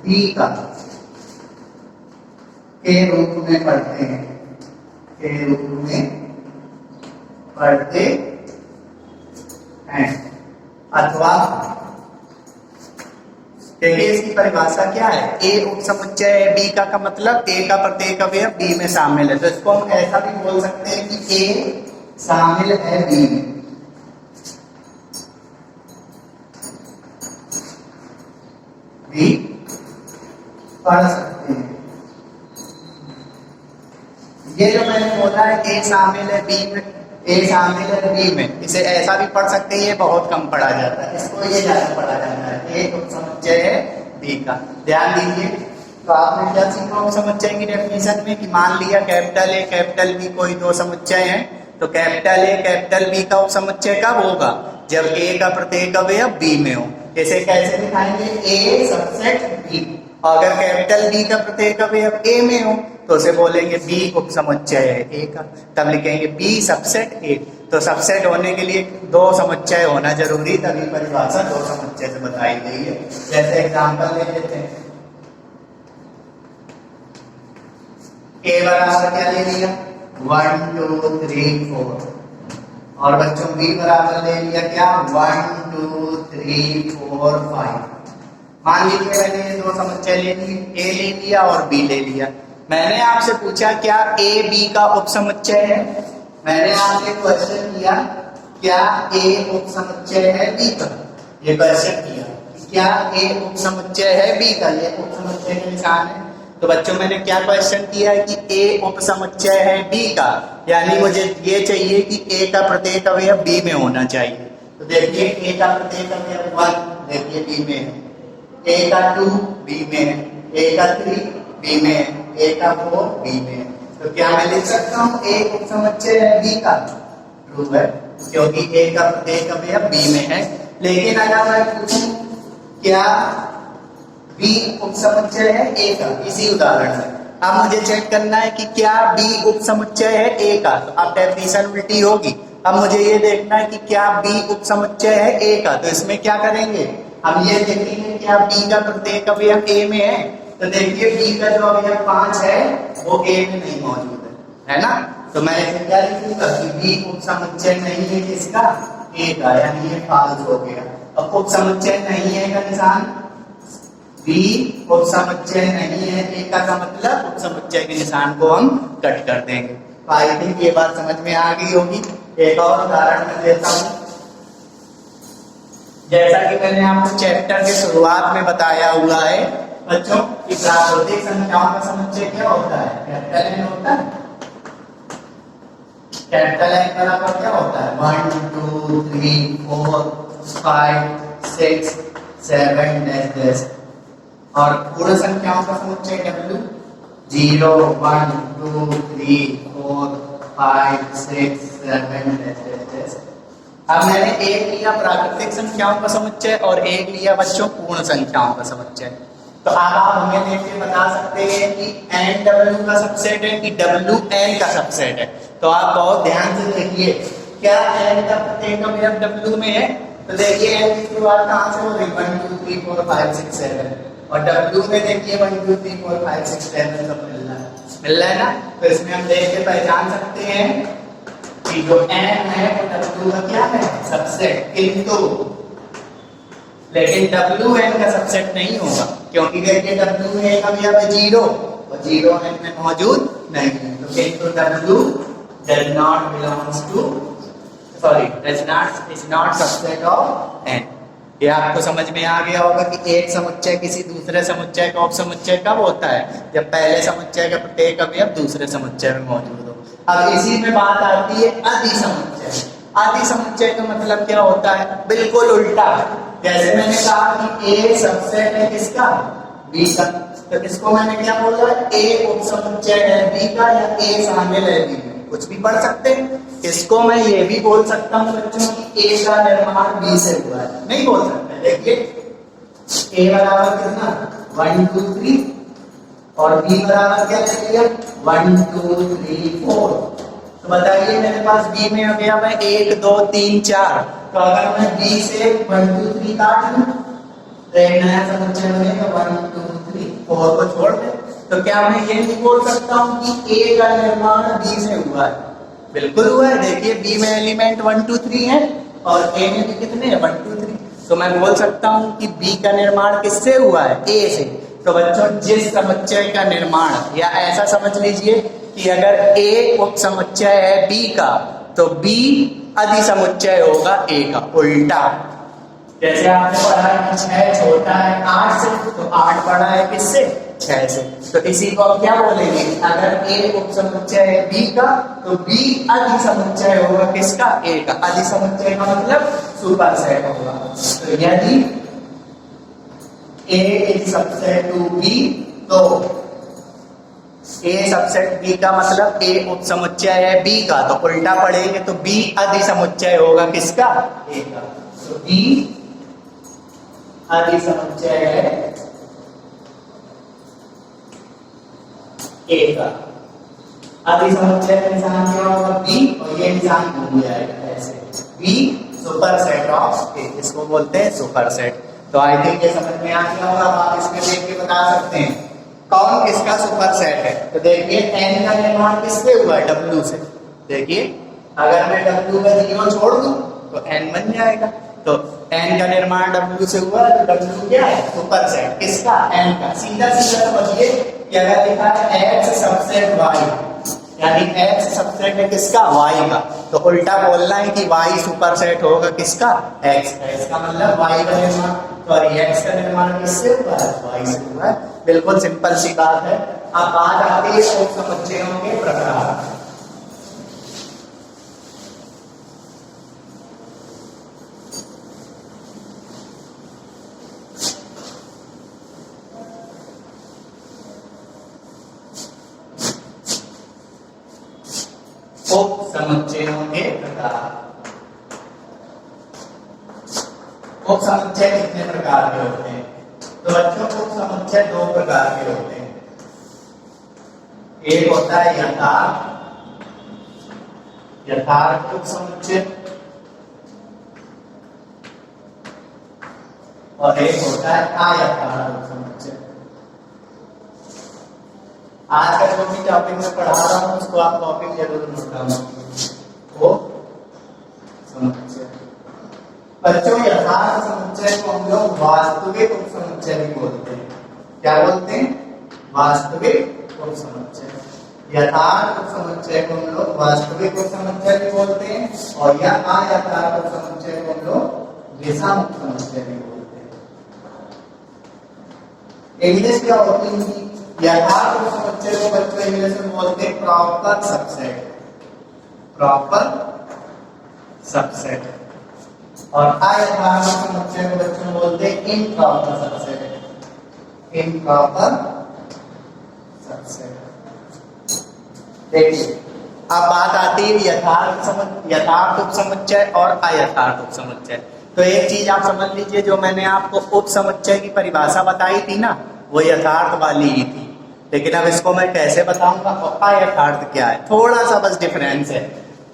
बी का के रूप में पढ़ते हैं, के रूप में पढ़ते हैं। अथवा देखिए इसकी परिभाषा क्या है? ए उपसमुच्चय है बी का मतलब ए का प्रत्येक अवयव बी में शामिल है। तो इसको हम ऐसा भी बोल सकते हैं कि ए शामिल है बी में। भी पढ़ सकते हैं। ये जो मैंने बोला है ए शामिल है बी में, ए शामिल है बी में, इसे ऐसा भी पढ़ सकते हैं, ये बहुत कम पढ़ा जाता है, इसको ये ज्यादा पढ़ा जाता है। ए उपसमुच्चय है बी का। ध्यान दीजिए, तो आपने क्या सीखा उपसमुच्चय की डेफिनेशन में कि मान लिया कैपिटल ए कैपिटल बी कोई दो समुच्चय हैं, तो कैपिटल ए कैपिटल बी का उपसमुच्चय कब होगा? जब ए का प्रत्येक अवयव बी में हो। इसे कैसे दिखाएंगे? ए सबसेट बी। अगर कैपिटल बी का प्रत्येक अवयव ए में हो तो उसे बोलेंगे बी उपसमुच्चय है ए का, तब लिखेंगे बी सबसेट ए। तो सबसेट होने के लिए दो समुच्चय होना जरूरी, तभी परिभाषा दो समुच्चय से बताई गई है। जैसे एग्जांपल ले लेते हैं, ए बराबर क्या ले लिया? 1 2 3 4, और बच्चों बी बराबर ले लिया क्या? 1 2 3 4 5। मान लीजिए मैंने ये दो समुच्चय ले लिए, ए ले लिया और बी ले लिया। मैंने आपसे पूछा क्या ए बी का उपसमुच्चय है? मैंने आपसे क्वेश्चन किया क्या ए उपसमुच्चय है बी का? ये क्वेश्चन किया क्या ए उपसमुच्चय है बी का? ये उपसमुच्चय के निशान है। तो बच्चों मैंने क्या क्वेश्चन किया है कि ए उपसमुच्चय है बी का, यानी मुझे ये चाहिए कि ए का प्रत्येक अवयव बी में होना चाहिए। तो देखिए ए का प्रत्येक अवयव 1 देखिए बी में है, ए का 2 बी में है, ए का 3 बी में है, ए का 4 बी में है। तो क्या मैं लिख सकता हूँ ए उपसमुच्चय है बी का? ट्रू है, क्योंकि ए का प्रत्येक अवयव बी में है। लेकिन अगर मैं पूछूं क्या बी उपसमुच्चय है ए का, इसी उदाहरण में अब मुझे चेक करना है कि क्या बी उपसमुच्चय है ए का, तो अब डेफिनेशन उल्टी होगी। अब मुझे ये देखना है कि क्या बी उपसमुच्चय है ए का, तो इसमें क्या करेंगे? हम ये देखेंगे क्या बी का प्रत्येक अवयव ए में है। तो देखिए बी का जो अवयव 5 है वो ए में नहीं मौजूद है ना। तो मैं इसे क्या लिखूंगा कि बी उपसमुच्चय नहीं है किसका? ए का, यानी ये फाल्स हो गया। अब उपसमुच्चय नहीं है का निशान, बी उपसमुच्चय नहीं है ए का मतलब उपसमुच्चय के निशान को हम कट कर देंगे। तो आई थिंक ये बात समझ में आ गई होगी। एक और उदाहरण मैं देता हूँ। जैसा कि मैंने आपको चैप्टर के शुरुआत में बताया हुआ है बच्चों कि प्राकृतिक संख्याओं का समुच्चय क्या होता है? कैपिटल एन होता है। कैपिटल एन बराबर क्या होता है? 1 2 3 4 5 6 7 8 और पूर्ण संख्याओं का समुच्चय W 0 1 2 3 4 5 6 7 अब मैंने एक लिया प्राकृतिक संख्याओं का समुच्चय और एक लिया बच्चों पूर्ण संख्याओं का समुच्चय। तो अब आप हमें देख के बता सकते हैं कि n W का सबसेट है कि W n का सबसेट है। तो आप बहुत ध्यान से देखिए, क्या n का प्रत्येक अवयव W में है? तो देखिए n की शुरुआत कहाँ से हो रही? 1 2 3 4 5 6 7 और W में देखिए 1 2 3 4 5 6 7 सब मिल रहा है ना। तो इसमें हम देख के पहचान सकते हैं कि जो n है वो W का क्या है? सबसेट। किंतु लेकिन WN का सबसेट नहीं होगा, क्योंकि देखिए W में एक अवयव है 0 और 0 n में मौजूद नहीं है। तो किंतु W does not belongs to is not subset of n। ये आपको समझ में आ गया होगा कि एक समुच्चय किसी दूसरे समुच्चय का उपसमुच्चय कब होता है? जब पहले समुच्चय का प्रत्येक अवयव दूसरे समुच्चय में मौजूद हो। अब इसी में बात आती है अधिसमुच्चय। अधिसमुच्चय का मतलब क्या होता है? बिल्कुल उल्टा। जैसे मैंने कहा कि A सबसेट है किसका? B का। तो इसको मैंने क्या बोला? A उपसमुच्चय है B का या A शामिल है B में, कुछ भी पढ़ सकते हैं। इसको मैं ये भी बोल सकता हूँ बच्चों कि A का निर्माण B से हुआ है, नहीं बोल सकते। देखिए A बराबर कितना? 1 2 3 और B बराबर क्या ले लिया? 1 2 3 4। तो बताइए मेरे पास B में अवयव है 1 2 3 4। तो अगर मैं B से 1 2 3 काट लूं तो एक नया समुच्चय बनेगा 1 2 3 4 को छोड़ दे। तो क्या मैं ये नहीं बोल सकता हूँ कि A का निर्माण B से हुआ है? बिल्कुल हुआ है। देखिए B में एलिमेंट 1 2 3 है और A में भी कितने हैं? 1 2 3। तो मैं बोल सकता हूँ कि B का निर्माण किससे हुआ है? A से। तो बच्चों जिस समुच्चय का निर्माण, या ऐसा समझ लीजिए कि अगर A उपसमुच्चय है B का तो B अधिसमुच्चय होगा A का। उल्टा, जैसे आपने पढ़ा है कि 6 छोटा है 8 से, तो 8 बड़ा है किससे? 6 से। तो इसी को हम क्या बोलेंगे? अगर A उपसमुच्चय है B का तो B अधिसमुच्चय होगा किसका? A का। अधिसमुच्चय का मतलब सुपरसेट होगा। तो यदि A is subset to B, तो A सबसेट B का मतलब A उपसमुच्चय है B का, तो उल्टा पढ़ेंगे तो B अधिसमुच्चय होगा किसका? A का। तो B अधिसमुच्चय है A का। अधिसमुच्चय का निशान क्या होगा? B और ये निशान घूम जाएगा ऐसे। B सुपरसेट ऑफ A, इसको बोलते हैं सुपरसेट। तो आई थिंक ये समझ में आ गया होगा। आप इसमें देख के बता सकते हैं कौन किसका सुपरसेट है। तो देखिए n का निर्माण किससे हुआ है? W से। देखिए अगर मैं W का 0 छोड़ दूं तो n बन जाएगा। तो n का निर्माण W से हुआ है तो W क्या है? सुपरसेट किसका? n का। सीधा सीधा समझिए कि अगर लिखा है x सबसेट y, यानी x सबसेट है किसका? y का। तो उल्टा बोलना है कि y सुपरसेट होगा किसका? x का। इसका मतलब y का निर्माण, सॉरी x का निर्माण किससे हुआ है? y से हुआ है। बिल्कुल सिंपल सी बात है। अब बात आती है उपसमुच्चयों के प्रकार। उपसमुच्चयों के प्रकार। उपसमुच्चय कितने प्रकार के होते हैं? तो बच्चों उपसमुच्चय 2 प्रकार के होते हैं। एक होता है यथार्थ उपसमुच्चय और एक होता है अयथार्थ उपसमुच्चय। आज का जो भी टॉपिक में पढ़ा रहा हूं उसको आप कॉपी जरूर नोट करना। वो समुच्चय बच्चों, यथार्थ समुच्चय को हम लोग वास्तविक उपसमुच्चय भी बोलते हैं। क्या बोलते हैं? वास्तविक उपसमुच्चय। यथार्थ उपसमुच्चय को हम लोग वास्तविक उपसमुच्चय भी बोलते हैं और या अयथार्थ उपसमुच्चय को हम लोग विषम उपसमुच्चय भी बोलते हैं। इंग्लिश क्या होती है? यथार्थ उपसमुच्चय को बच्चों इंग्लिश में बोलते हैं प्रॉपर सबसेट। Proper subset. और अयथार्थ उपसमुच्चय को बच्चों बोलते हैं इम्प्रॉपर सबसेट। Improper subset. देखिए अब बात आती है यथार्थ उपसमुच्चय और अयथार्थ उपसमुच्चय। तो एक चीज आप समझ लीजिए, जो मैंने आपको उपसमुच्चय की परिभाषा बताई थी ना, वो यथार्थ वाली ही थी, लेकिन अब इसको मैं कैसे बताऊंगा और अयथार्थ क्या है, थोड़ा सा बस डिफरेंस है।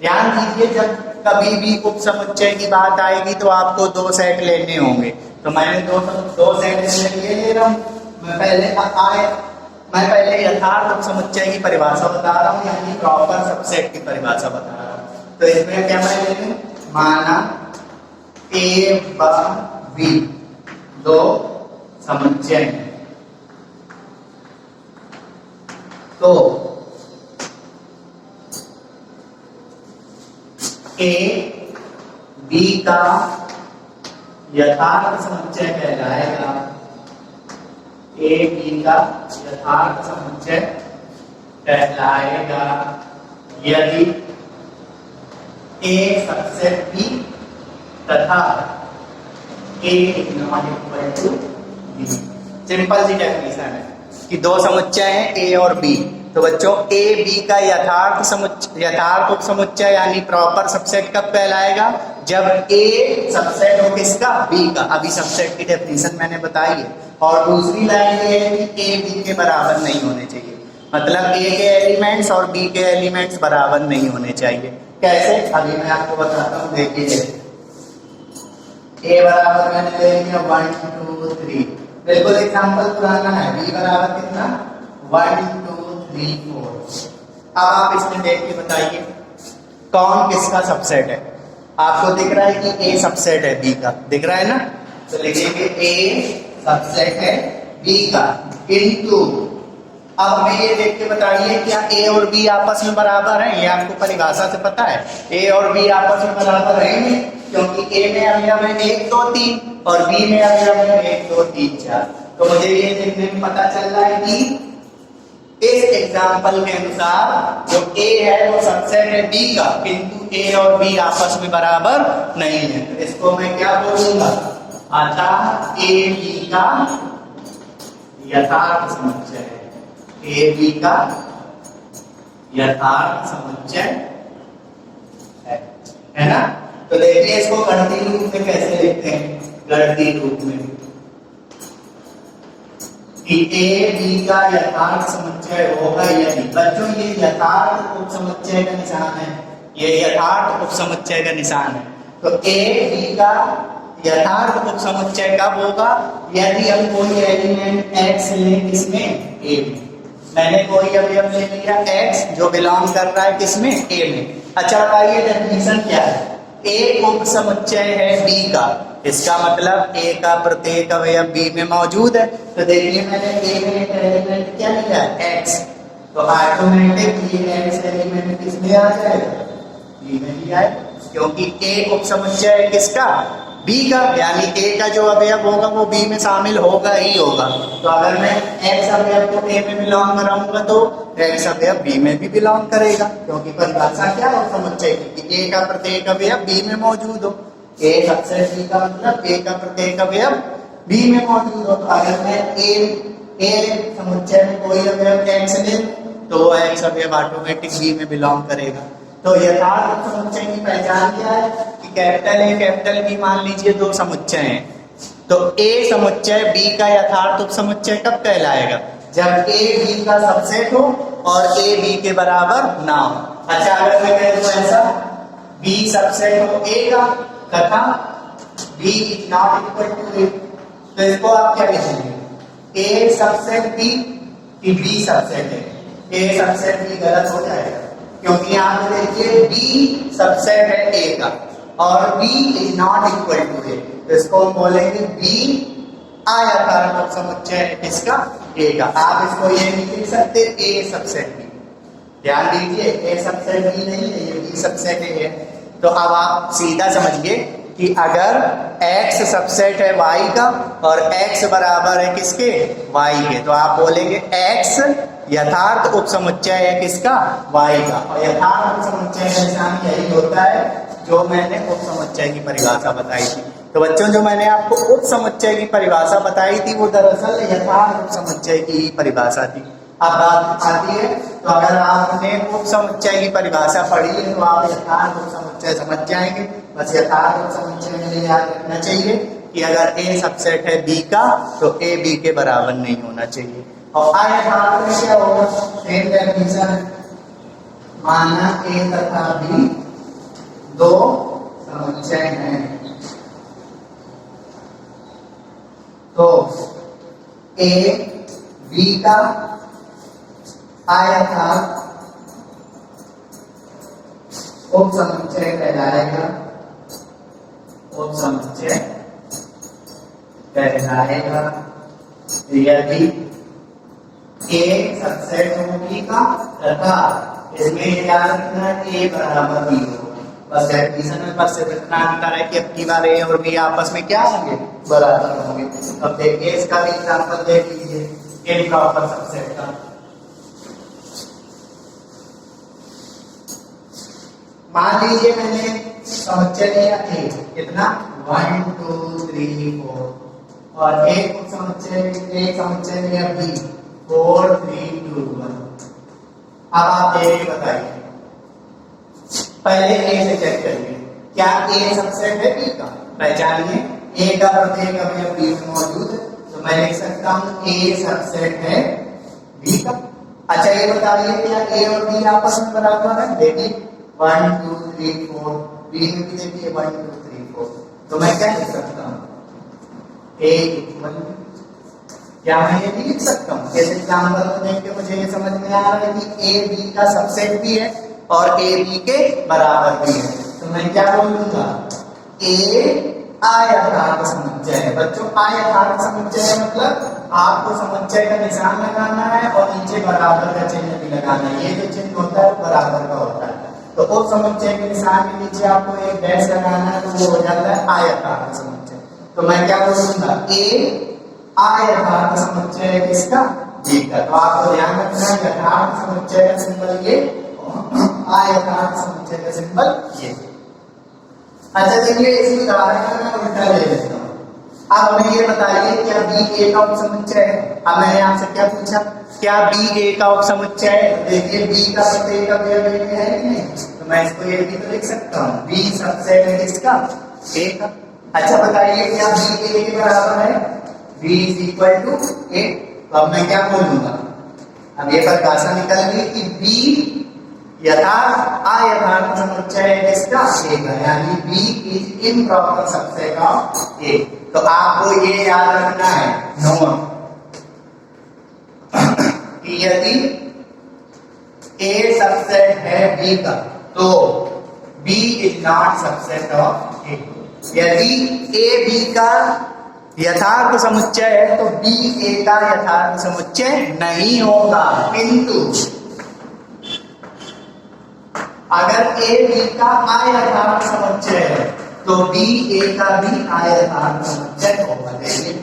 ध्यान दीजिए, जब कभी भी उपसमुच्चय की बात आएगी तो आपको दो सेट लेने होंगे। तो मैंने दो सेट ले रहा हूँ। मैं पहले यथार्थ उपसमुच्चय की परिभाषा बता रहा हूँ, यानी प्रॉपर सबसेट की परिभाषा बता रहा हूँ। तो इसमें क्या मैं ले लूं, माना ए व बी दो समुच्चय हैं, तो ए बी का यथार्थ समुच्चय कहलाएगा, ए बी का यथार्थ समुच्चय कहलाएगा यदि ए सबसेट बी तथा A not equal to B. Simple सी डेफिनेशन है कि दो समुच्चय हैं ए और बी। तो बच्चों ए बी का यथार्थ उपसमुच्चय यानी प्रॉपर सबसेट कब कहलाएगा, जब ए सबसेट हो किसका, बी का। अभी सबसेट की डेफिनेशन मैंने बताई है। और दूसरी लाइन ये है कि ए बी के बराबर नहीं होने चाहिए, मतलब ए के एलिमेंट्स और बी के एलिमेंट्स बराबर नहीं होने चाहिए। कैसे, अभी मैं आपको बताता हूँ। देखिए ए बराबर मैंने ले लिया 1 2 3, बिल्कुल एग्जांपल पुराना है। बी बराबर कितना, 1 2 3 4। अब आप इसमें देख के बताइए कौन किसका सबसेट है। आपको दिख रहा है कि ए सबसेट है बी का, दिख रहा है ना, तो लिखेंगे ए सबसेट है बी का, किंतु अब हमें ये देख के बताइए क्या ए और बी आपस में बराबर हैं। ये आपको परिभाषा से पता है, ए और बी आपस में बराबर रहेंगे, क्योंकि ए में अवयव है 1 2 3 और बी में अवयव है 1 2 3 4। तो मुझे ये देखने में पता चल रहा है कि इस एग्जाम्पल के अनुसार जो ए है वो सबसेट है बी का, किंतु ए और बी आपस में बराबर नहीं है। तो इसको मैं क्या बोलूंगा, अतः ए बी का यथार्थ समुच्चय है, ए बी का यथार्थ समुच्चय है ना। तो देखिए इसको गणितीय रूप में कैसे लिखते हैं, गणितीय रूप में कि ए बी का यथार्थ समुच्चय होगा यदि, बच्चों ये यथार्थ उपसमुच्चय का निशान है, ये यथार्थ उपसमुच्चय का निशान है। तो ए बी का यथार्थ उपसमुच्चय कब होगा, यदि हम कोई एलिमेंट x लें किसमें, a में। मैंने कोई अवयव ले लिया x जो बिलोंग कर रहा है किसमें, a में। अच्छा बताइए डेफिनेशन क्या है, a उपसमुच्चय है b का, इसका मतलब a का प्रत्येक अवयव b में मौजूद है। तो देखिए मैंने a में एक एलिमेंट क्या लिया, x, तो ऑटोमेटिक ये x एलिमेंट किसमें आ जाएगा, b में ही आएगा, क्योंकि a उपसमुच्चय है किसका, बी का, यानी ए का जो अवयव होगा वो बी में शामिल होगा ही होगा। तो अगर मैं एक्स अवयव को ए में बिलोंग कराऊंगा तो एक्स अवयव बी में भी बिलोंग करेगा, क्योंकि परिभाषा क्या है समुच्चय की, कि ए का प्रत्येक अवयव बी में मौजूद हो। ए सबसेट बी का मतलब ए का प्रत्येक अवयव बी में मौजूद हो। तो अगर मैं ए समुच्चय में कोई अवयव एक्स ले तो वो एक्स अवयव ऑटोमेटिक बी में बिलोंग करेगा। तो यथार्थ समुच्चय की पहचान क्या है कि कैपिटल ए कैपिटल बी मान लीजिए दो समुच्चय हैं, तो ए समुच्चय बी का यथार्थ उपसमुच्चय कब कहलाएगा, जब ए बी का सबसेट हो और ए बी के बराबर ना हो। अच्छा अगर मैं कह दूं ऐसा, बी सबसेट हो ए का तथा B is not equal to A, तो इसको आप क्या लिखेंगे, ए सबसेट बी कि बी सबसेट है। ए सबसेट बी गलत हो जाएगा, क्योंकि यहाँ पे देखिए बी सबसेट है ए का और b is not equal to A, तो इसको हम बोलेंगे b आयताकार उपसमुच्चय है किसका, a का। आप इसको ये नहीं लिख सकते a सबसेट b, ध्यान दीजिए a सबसेट b नहीं है, ये b सबसेट a है। तो अब आप सीधा समझिए कि अगर x सबसेट है y का और x बराबर है किसके, y के, तो आप बोलेंगे x यथार्थ उपसमुच्चय है किसका, y का। और यथार्थ उपसमुच्चय का निशान यही होता है जो मैंने उपसमुच्चय की परिभाषा बताई थी, तो बच्चों जो मैंने आपको उप समुच्चय की परिभाषा बताई थी वो दरअसल यथार्थ उप समुच्चय की ही परिभाषा थी। अब बात आती है, तो अगर आपने उप समुच्चय की परिभाषा पढ़ी है तो आप यथार्थ उप समुच्चय समझ जाएंगे। बस यथार्थ उप समुच्चय में ये याद रखना चाहिए कि अगर ए सबसेट है बी का तो ए बी के बराबर नहीं होना चाहिए। और अयथार्थ में क्या होगा, सेम डेफिनेशन, माना ए तथा बी दो समुच्चय हैं तो ए बी का आयताकार उप समुच्चय कहलाएगा, उप समुच्चय कहलाएगा यदि ए सबसेट हो बी का तथा इसमें याद रखना ए बराबर बी हो। बस डेफिनेशन में बस इतना अंतर है कि अब की बार ए और बी आपस में क्या होंगे, बराबर होंगे। अब देखिए इसका भी एग्जांपल देख लीजिए ए प्रॉपर सबसेट का। मान लीजिए मैंने समुच्चय लिया ए, कितना 1 2 3 4 और एक समुच्चय लिया बी 4 3 2 1। अब आप ए बताइए, पहले ए से चेक करिए क्या ए सबसेट है बी का, पहचानिए ए का प्रत्येक अवयव बी में मौजूद है, तो मैं लिख सकता हूं ए सबसेट है बी का। अच्छा ये बताइए क्या ए और बी आपस में बराबर है, देखिए 1 2 3 4 बी में भी देखिए 1 2 3 4, तो मैं क्या लिख सकता हूं ए इक्वल, क्या मैं ये भी लिख सकता हूं, इस एग्जांपल को देख के मुझे ये समझ में आ रहा है कि ए बी का सबसेट भी है और ए बी के बराबर भी है, तो मैं क्या बोलूंगा ए आयताकार समुच्चय है। बच्चों आयताकार समुच्चय है मतलब आपको समुच्चय का निशान लगाना है और नीचे बराबर का चिन्ह भी लगाना है। ये जो चिन्ह होता है बराबर का होता है, तो उस समुच्चय के निशान के नीचे आपको एक डैश लगाना है तो वो हो जाता है आयताकार समुच्चय। तो मैं क्या बोलूंगा ए आयताकार समुच्चय है किसका, बी का। तो आपको ध्यान रखना है यथार्थ समुच्चय का सिंबल ये, आयताकार समुच्चय का सिंबल ये। अच्छा चलिए इसी उदाहरण में मैं उल्टा ले लेता हूं। अब हमें ये बताइए क्या बी ए का उपसमुच्चय है। अब मैंने आपसे क्या पूछा, क्या बी ए का उपसमुच्चय है, देखिए बी का प्रत्येक अवयव ए में है कि नहीं, तो मैं इसको ये भी तो लिख सकता हूं बी सबसेट है किसका, ए का। अच्छा बताइए क्या बी ए के बराबर है, B is equal to A. तो अब मैं क्या बोलूंगा, अब ये परिभाषा निकल गई कि बी यथार्थ अयथार्थ समुच्चय है किसका, ए का, यानी B is improper subset of A. तो आपको ये याद रखना है नोट कि यदि ए सबसेट है बी का तो B is not subset of A. यदि ए बी का यथार्थ समुच्चय है तो बी ए का यथार्थ समुच्चय नहीं होगा, किंतु अगर ए बी का आयताकार समुच्चय है तो बी ए का भी आयताकार समुच्चय होगा। देखिए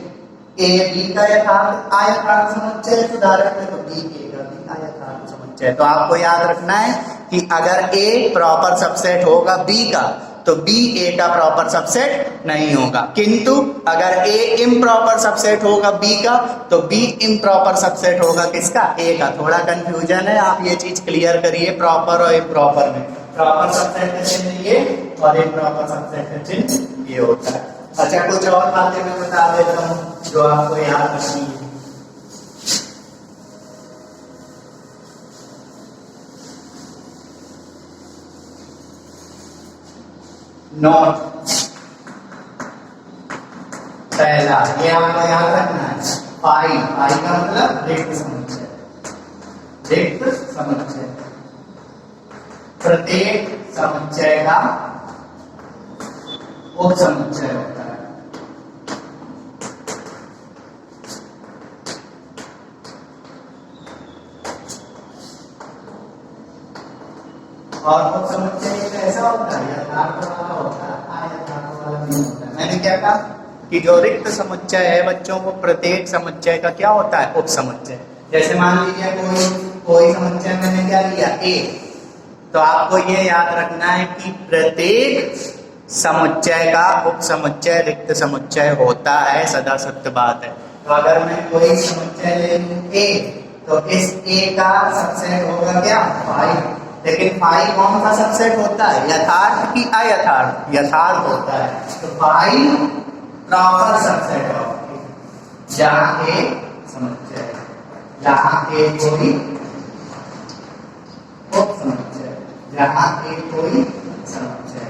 ए बी का यथार्थ आयताकार समुच्चय उदाहरण में, तो बी ए का भी आयताकार समुच्चय। तो आपको याद रखना है कि अगर ए प्रॉपर सबसेट होगा बी का तो बी ए का प्रॉपर सबसेट नहीं होगा, किंतु अगर ए इम्प्रॉपर सबसेट होगा बी का तो बी इम्प्रॉपर सबसेट होगा किसका, ए का। थोड़ा कंफ्यूजन है, आप ये चीज क्लियर करिए प्रॉपर और इम्प्रॉपर में। प्रॉपर सबसेट का चिन्ह ये और इम्प्रॉपर सबसेट का चिन्ह ये होता है। अच्छा कुछ और बातें मैं बता देता हूँ जो आपको याद रखनी है। नोट पहला ये आपको याद रखना है, पाई पाई का मतलब रिक्त समुच्चय, रिक्त समुच्चय प्रत्येक समुच्चय का उप समुच्चय होता है। और उप समुच्चय ऐसा होता है यथार्थ वाला होता है, अयथार्थ वाला नहीं होता है। मैंने क्या कहा कि जो रिक्त समुच्चय है बच्चों वो प्रत्येक समुच्चय का क्या होता है, उप समुच्चय। जैसे मान लीजिए कोई समुच्चय मैंने क्या लिया ए, तो आपको ये याद रखना है कि प्रत्येक समुच्चय का उपसमुच्चय रिक्त समुच्चय होता है, सदा सत्य बात है। तो अगर मैं कोई समुच्चय ले लूं A, तो इस A का सबसेट होगा क्या? 5। लेकिन 5 कौन सा सबसेट होता है? यथार्थ की अयथार्थ? यथार्थ होता है। तो 5 प्रॉपर सबसेट ऑफ A, जहाँ A समुच्चय, जहाँ A कोई उपसमुच्चय, जहाँ A कोई समुच्चय।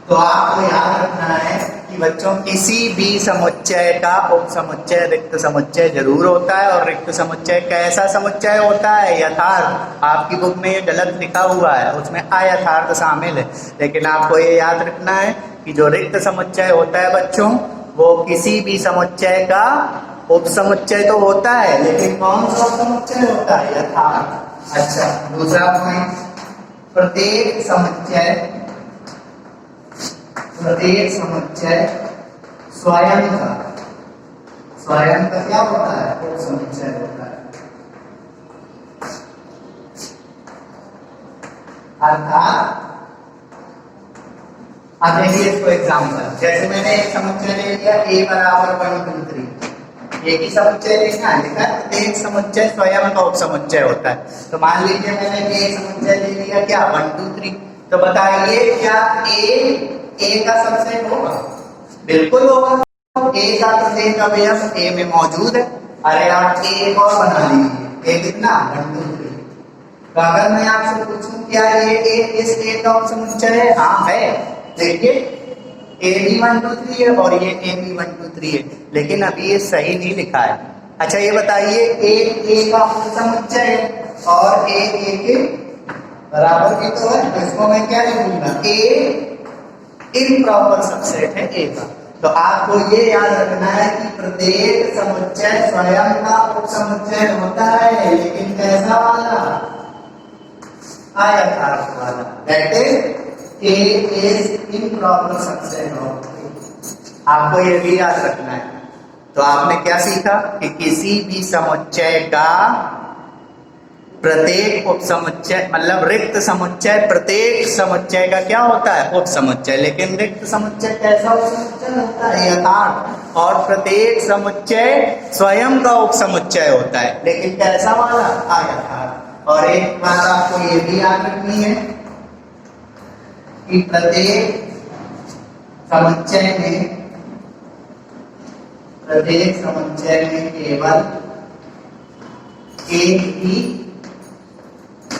तो आपको याद रखना है कि बच्चों किसी भी समुच्चय का उपसमुच्चय रिक्त समुच्चय जरूर होता है। और रिक्त समुच्चय कैसा समुच्चय होता है? यथार्थ। आपकी बुक में ये गलत लिखा हुआ है, उसमें अयथार्थ शामिल है। लेकिन आपको ये याद रखना है कि जो रिक्त समुच्चय होता है बच्चों, वो किसी भी समुच्चय का उपसमुच्चय तो होता है, लेकिन कौन सा उपसमुच्चय होता है? यथार्थ। अच्छा, दूसरा पॉइंट, प्रत्येक समुच्चय स्वयं का क्या होता है? उपसमुच्चय होता है। अर्थात अब देखिए इसको एग्जाम्पल, जैसे मैंने एक समुच्चय ले लिया A बराबर 1 2 3, एक ही समुच्चय लेना है, लिखा है प्रत्येक समुच्चय स्वयं का उपसमुच्चय होता है। तो मान लीजिए मैंने एक समुच्चय ले लिया क्या? 1 2 3। तो बताइए क्या A का सबसेट होगा? बिल्कुल होगा। A का प्रत्येक अवयव A में मौजूद है। अरे आप A और बना लीजिए, A कितना? 1 2 3। तो अगर मैं आपसे पूछूं क्या ये A इस A का उपसमुच्चय है? हाँ है। देखिए A भी 1 2 3 है और ये A भी 1 2 3 है, लेकिन अभी ये सही नहीं लिखा है। अच्छा ये बताइए A का उपसमुच्चय है और A के बराबर भी तो है, तो इसको मैं क्या लिखूंगा? A इम्प्रॉपर सबसेट है A का। तो आपको ये याद रखना है कि प्रत्येक समुच्चय स्वयं का उपसमुच्चय होता है, लेकिन कैसा वाला? अयथार्थ वाला। That is A is improper subset of A। आपको ये भी याद रखना है। तो आपने क्या सीखा कि किसी भी समुच्चय का प्रत्येक उपसमुच्चय, मतलब रिक्त समुच्चय, प्रत्येक समुच्चय का क्या होता है? उपसमुच्चय। लेकिन रिक्त समुच्चय कैसा उपसमुच्चय होता है? यथार्थ। और प्रत्येक समुच्चय स्वयं का उपसमुच्चय होता है, लेकिन कैसा वाला? अयथार्थ। और एक बात आपको ये भी याद रखनी है कि प्रत्येक समुच्चय में केवल एक ही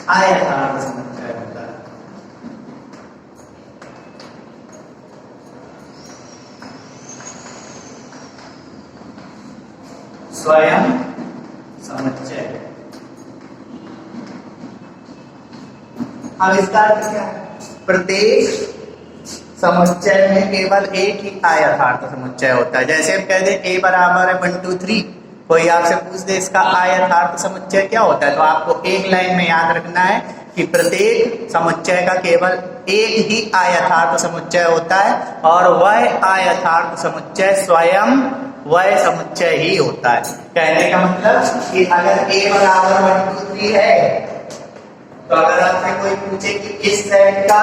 अयथार्थ समुच्चय होता है। स्वयं समुच्चय। अब इसका अर्थ क्या है? प्रत्येक समुच्चय में केवल एक ही अयथार्थ समुच्चय होता है। जैसे हम कहते हैं A बराबर है 1 2 3, कोई आपसे पूछ दे इसका अयथार्थ समुच्चय क्या होता है, तो आपको एक लाइन में याद रखना है कि प्रत्येक समुच्चय का केवल एक ही अयथार्थ समुच्चय होता है, और वह अयथार्थ समुच्चय स्वयं वह समुच्चय ही होता है। कहने का मतलब कि अगर A बराबर 1 2 3 है, तो अगर आपसे कोई पूछे कि इस सेट का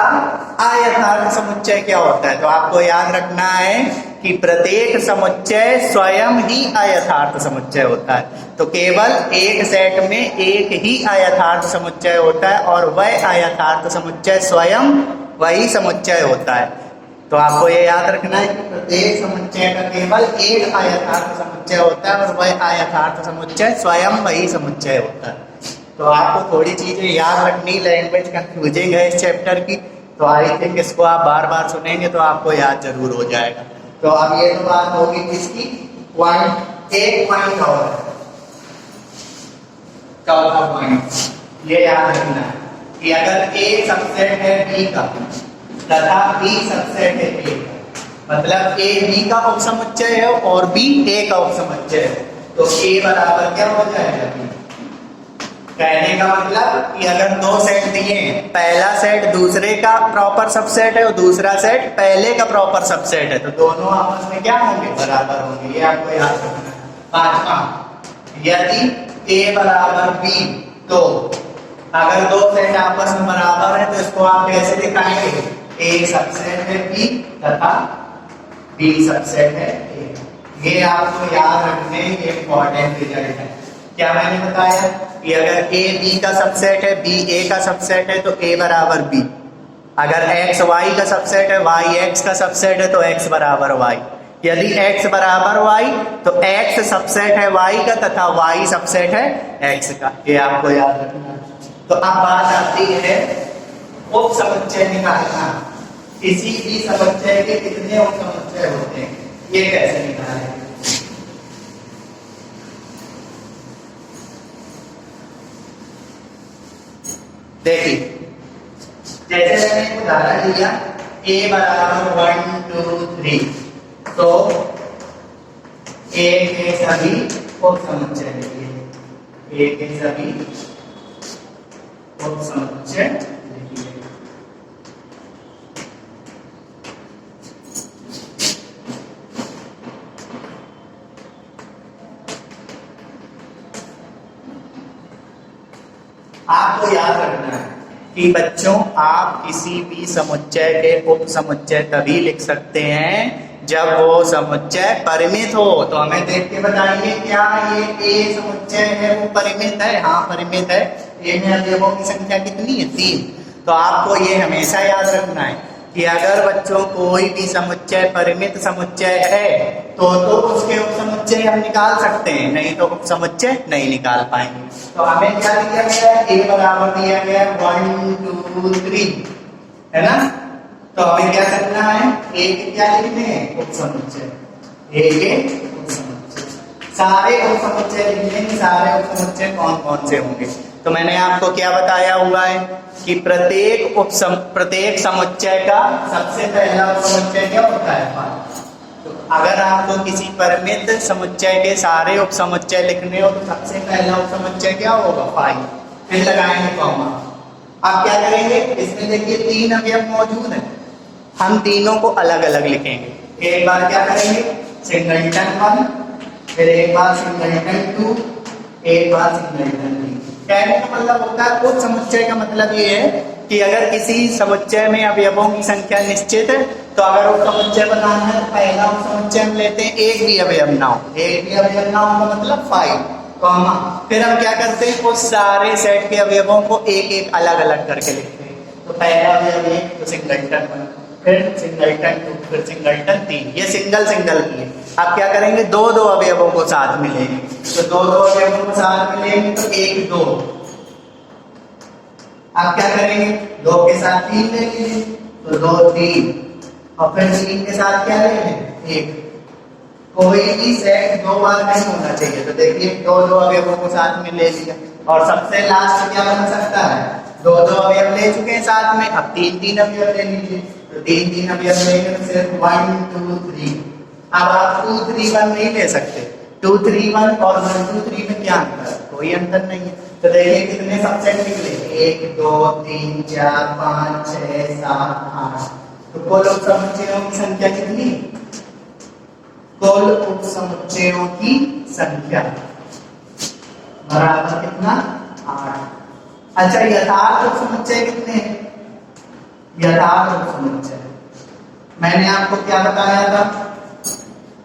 अयथार्थ समुच्चय क्या होता है, तो आपको याद रखना है कि प्रत्येक समुच्चय स्वयं ही अयथार्थ समुच्चय होता है। तो केवल एक सेट में एक ही अयथार्थ समुच्चय होता है, और वह अयथार्थ समुच्चय स्वयं वही समुच्चय होता है। तो आपको ये याद रखना है कि प्रत्येक समुच्चय का केवल एक अयथार्थ समुच्चय होता है, और वह अयथार्थ समुच्चय स्वयं वही समुच्चय होता है। तो आपको थोड़ी चीजें याद रखनी, लैंग्वेज कंफ्यूजिंग है इस चैप्टर की, तो आई थिंक इसको आप बार बार सुनेंगे तो आपको याद जरूर हो जाएगा। तो अब ये तो बात होगी किसकी? एक पॉइंट और चौथा पॉइंट ये याद रखना है कि अगर A सबसेट है B का तथा B सबसेट है A का, मतलब A B का उपसमुच्चय है और B A का उपसमुच्चय है, तो A बराबर क्या हो जाएगा? B। कहने का मतलब कि अगर दो सेट दिए हैं, पहला सेट दूसरे का प्रॉपर सबसेट है और दूसरा सेट पहले का प्रॉपर सबसेट है, तो दोनों आपस में क्या होंगे? बराबर होंगे। ये आपको याद रखना है। पांचवा, यदि A बराबर B, तो अगर दो सेट आपस में बराबर है तो इसको आप कैसे दिखाएंगे? ए सबसेट है बी तथा बी सबसेट है ए। ये आपको याद रखने, ये इंपॉर्टेंट रिजल्ट है। क्या मैंने बताया कि अगर ए बी का सबसेट है, बी ए का सबसेट है तो ए बराबर बी। अगर x y का सबसेट है, y x का सबसेट है तो x बराबर y। यदि x बराबर y तो x सबसेट है y का तथा y सबसेट है x का। ये आपको याद रखना। तो अब बात आती है उप समुच्चय निकालना। किसी भी समुच्चय के कितने उप समुच्चय होते हैं, ये कैसे निकालें? देखिए, जैसे मैंने एक उदाहरण लिया a बराबर 1 2 3, तो a के सभी उप समुच्चय लिखिए। a के सभी उप समुच्चय लिखिए। आपको याद रखना है कि बच्चों, आप किसी भी समुच्चय के उप समुच्चय तभी लिख सकते हैं जब वो समुच्चय परिमित हो। तो हमें देख के बताइए, क्या ये ए समुच्चय है वो परिमित है? हाँ परिमित है। ए में अवयवों की संख्या कितनी है? 3। तो आपको ये हमेशा याद रखना है कि अगर बच्चों कोई भी समुच्चय परिमित समुच्चय है तो उसके उप समुच्चय हम निकाल सकते हैं, नहीं तो उप समुच्चय नहीं निकाल पाएंगे। तो हमें क्या दिया गया है? a बराबर दिया गया है 1 2 3, है ना? तो हमें क्या करना है? a के क्या लिखने हैं? उप समुच्चय। a के उप समुच्चय, सारे उप समुच्चय लिखने हैं। सारे उप समुच्चय कौन कौन से होंगे? तो मैंने आपको क्या बताया हुआ है कि प्रत्येक समुच्चय का सबसे पहला उप समुच्चय क्या होता है? 5। तो अगर आपको किसी परिमित समुच्चय के सारे उप समुच्चय लिखने हो तो सबसे पहला उप समुच्चय क्या होगा? 5। फिर लगाएंगे कॉमा। अब क्या करेंगे? इसमें देखिए 3 अवयव मौजूद है, हम तीनों को अलग अलग लिखेंगे। एक बार क्या करेंगे? सिंगलटन 1, फिर एक बार सिंगलटन 2, एक बार सिंगलटन 3। कहने का मतलब होता है, उप समुच्चय का मतलब ये है कि अगर किसी समुच्चय में अवयवों की संख्या निश्चित है तो अगर उप समुच्चय बनाना है तो पहला उप समुच्चय हम लेते हैं एक भी अवयव ना हो। एक भी अवयव ना हो का मतलब 5, कॉमा। फिर हम क्या करते हैं? उस सारे सेट के अवयवों को एक एक अलग अलग करके लिखते हैं। तो पहला अवयव 1 तो सिंगलटन 1, फिर सिंगलटन 2, फिर सिंगलटन 3। ये सिंगल सिंगल की है। अब क्या करेंगे? 2 2 अवयवों को साथ में लेंगे। तो 2 2 अवयवों को साथ में लेंगे तो 1 2। अब क्या करेंगे? 2 के साथ 3 ले लीजिए तो 2 3, और फिर 3 के साथ क्या लेंगे? 1। कोई भी सेट 2 बार नहीं होना चाहिए। तो देखिए 2 2 अवयवों को साथ में ले लिया, और सबसे लास्ट क्या बन सकता है? 2 2 अवयव ले चुके हैं साथ में, अब 3 3 अवयव ले लीजिए। तो 3 3 अवयव लेंगे तो सिर्फ 1 2 3। अब आप 2 3 1 नहीं ले सकते। 2 3 1 और 1 2 3 में क्या अंतर? कोई अंतर नहीं है। तो देखिए कितने सबसेट निकले? 1 2 3 4 5 6 7 8। तो कुल उप समुच्चयों की संख्या कितनी? कुल उप समुच्चयों की संख्या बराबर कितना? 8। अच्छा, यथार्थ उप समुच्चय कितने हैं? यथार्थ उप समुच्चय मैंने आपको क्या बताया था